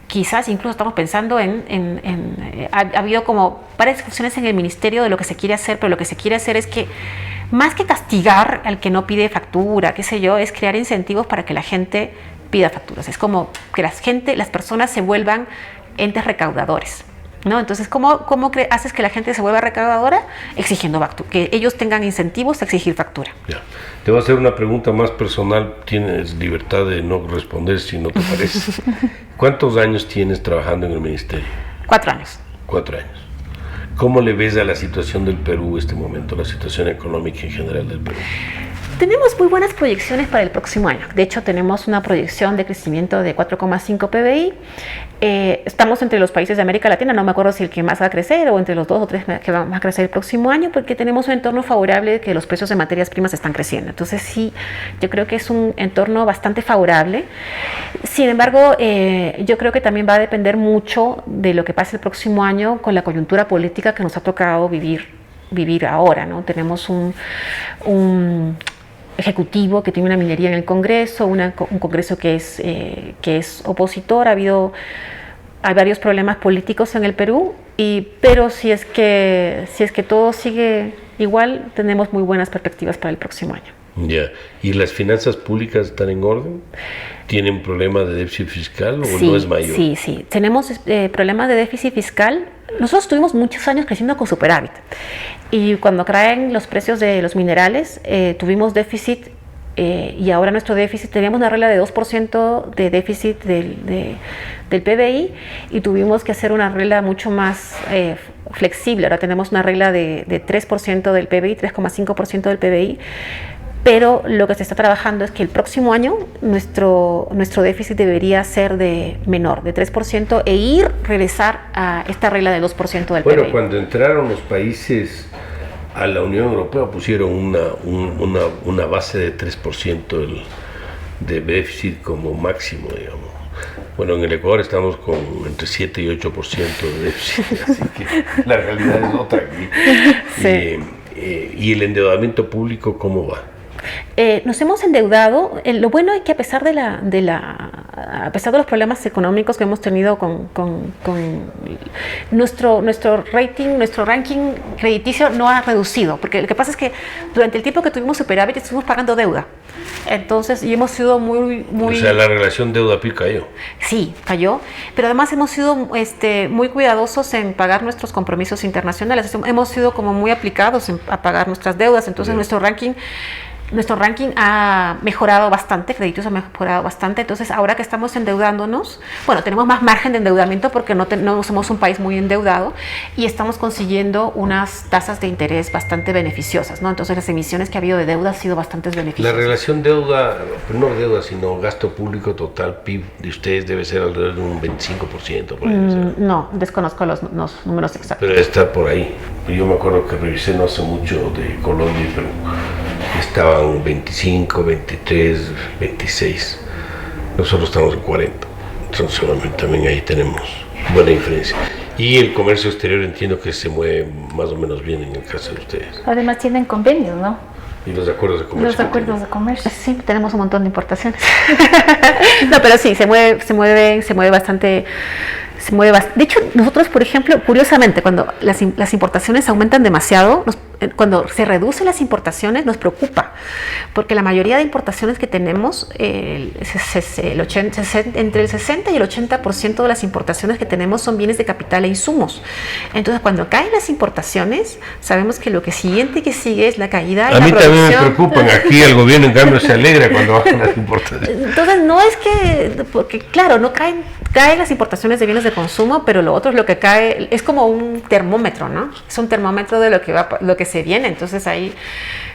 quizás incluso estamos pensando ha habido como varias discusiones en el ministerio de lo que se quiere hacer, pero lo que se quiere hacer es que más que castigar al que no pide factura, qué sé yo, es crear incentivos para que la gente pida facturas. Es como que las personas se vuelvan entes recaudadores, ¿no? Entonces, ¿cómo haces que la gente se vuelva recaudadora? Exigiendo factura, que ellos tengan incentivos a exigir factura. Ya. Te voy a hacer una pregunta más personal, tienes libertad de no responder si no te parece. ¿Cuántos años tienes trabajando en el ministerio? 4 años. 4 años. ¿Cómo le ves a la situación del Perú en este momento, la situación económica en general del Perú? Tenemos muy buenas proyecciones para el próximo año. De hecho, tenemos una proyección de crecimiento de 4,5 PBI. Estamos entre los países de América Latina, no me acuerdo si el que más va a crecer o entre los 2 o 3 que van a crecer el próximo año, porque tenemos un entorno favorable que los precios de materias primas están creciendo. Entonces sí, yo creo que es un entorno bastante favorable. Sin embargo, yo creo que también va a depender mucho de lo que pase el próximo año con la coyuntura política que nos ha tocado vivir ahora, ¿no? Tenemos un ejecutivo que tiene una minoría en el Congreso, un Congreso que es opositor. Hay varios problemas políticos en el Perú, pero si es que todo sigue igual, tenemos muy buenas perspectivas para el próximo año. Ya. ¿Y las finanzas públicas están en orden? ¿Tienen problema de déficit fiscal o sí, no es mayor? Sí. Tenemos problemas de déficit fiscal. Nosotros tuvimos muchos años creciendo con superávit. Y cuando caen los precios de los minerales, tuvimos déficit. Y ahora nuestro déficit, teníamos una regla de 2% de déficit del PBI y tuvimos que hacer una regla mucho más flexible. Ahora tenemos una regla de 3% del PBI, 3,5% del PBI, pero lo que se está trabajando es que el próximo año nuestro déficit debería ser de menor, de 3%, regresar a esta regla de 2% del PBI. Bueno, cuando entraron los países a la Unión Europea pusieron una base de 3% de déficit como máximo, digamos. Bueno, en el Ecuador estamos con entre 7 y 8% de déficit, así que la realidad es otra aquí. Sí. ¿Y el endeudamiento público cómo va? Nos hemos endeudado. Lo bueno es que a pesar de los problemas económicos que hemos tenido con nuestro ranking crediticio no ha reducido, porque lo que pasa es que durante el tiempo que tuvimos superávit estuvimos pagando deuda. Entonces, y hemos sido muy... O sea, la relación deuda-PIB cayó. Sí, cayó, pero además hemos sido muy cuidadosos en pagar nuestros compromisos internacionales. Hemos sido como muy aplicados a pagar nuestras deudas. Entonces, nuestro ranking ha mejorado bastante, créditos ha mejorado bastante. Entonces, ahora que estamos endeudándonos, bueno, tenemos más margen de endeudamiento porque no somos un país muy endeudado y estamos consiguiendo unas tasas de interés bastante beneficiosas, ¿no? Entonces, las emisiones que ha habido de deuda han sido bastante beneficiosas. La relación deuda, no deuda, sino gasto público total PIB de ustedes debe ser alrededor de un 25%. Por ahí, no, desconozco los números exactos. Pero está por ahí. Yo me acuerdo que revisé no hace mucho de Colombia y Perú. Estaban 25, 23, 26. Nosotros estamos en 40. Entonces, obviamente, también ahí tenemos buena diferencia. Y el comercio exterior entiendo que se mueve más o menos bien en el caso de ustedes. Además tienen convenios, ¿no? Y los acuerdos de comercio. Los acuerdos de comercio. Sí, tenemos un montón de importaciones. No, pero sí, se mueve bastante. De hecho, nosotros, por ejemplo, curiosamente, cuando las importaciones aumentan demasiado, cuando se reducen las importaciones nos preocupa, porque la mayoría de importaciones que tenemos, entre el 60 y el 80% de las importaciones que tenemos son bienes de capital e insumos. Entonces, cuando caen las importaciones, sabemos que lo siguiente que sigue es la caída en la producción. A mí también me preocupan. Aquí el gobierno, en cambio, se alegra cuando bajan las importaciones. Entonces, no es que, porque claro, no caen las importaciones de bienes de consumo, pero lo otro es lo que cae, es como un termómetro, ¿no? Es un termómetro de lo que se viene. Entonces ahí,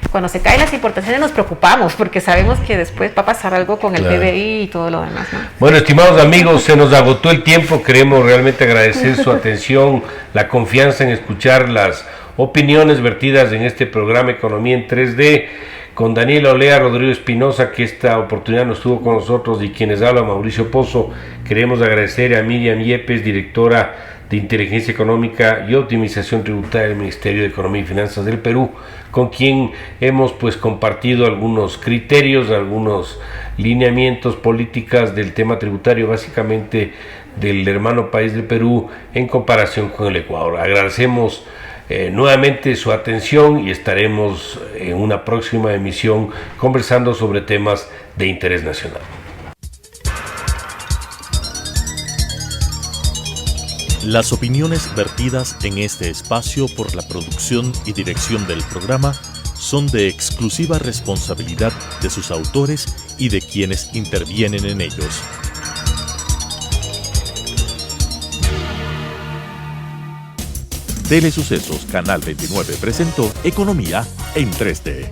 cuando se caen las importaciones nos preocupamos, porque sabemos que después va a pasar algo con el PBI y todo lo demás, ¿no? Bueno, estimados amigos, se nos agotó el tiempo. Queremos realmente agradecer su atención, la confianza en escuchar las opiniones vertidas en este programa Economía en 3D. Con Daniela Olea, Rodrigo Espinosa, que esta oportunidad no estuvo con nosotros, y quienes habla Mauricio Pozo. Queremos agradecer a Miriam Yepes, directora de Inteligencia Económica y Optimización Tributaria del Ministerio de Economía y Finanzas del Perú, con quien hemos compartido algunos criterios, algunos lineamientos, políticas del tema tributario, básicamente del hermano país del Perú en comparación con el Ecuador. Agradecemos nuevamente su atención y estaremos en una próxima emisión conversando sobre temas de interés nacional. Las opiniones vertidas en este espacio por la producción y dirección del programa son de exclusiva responsabilidad de sus autores y de quienes intervienen en ellos. Telesucesos Canal 29 presentó Economía en 3D.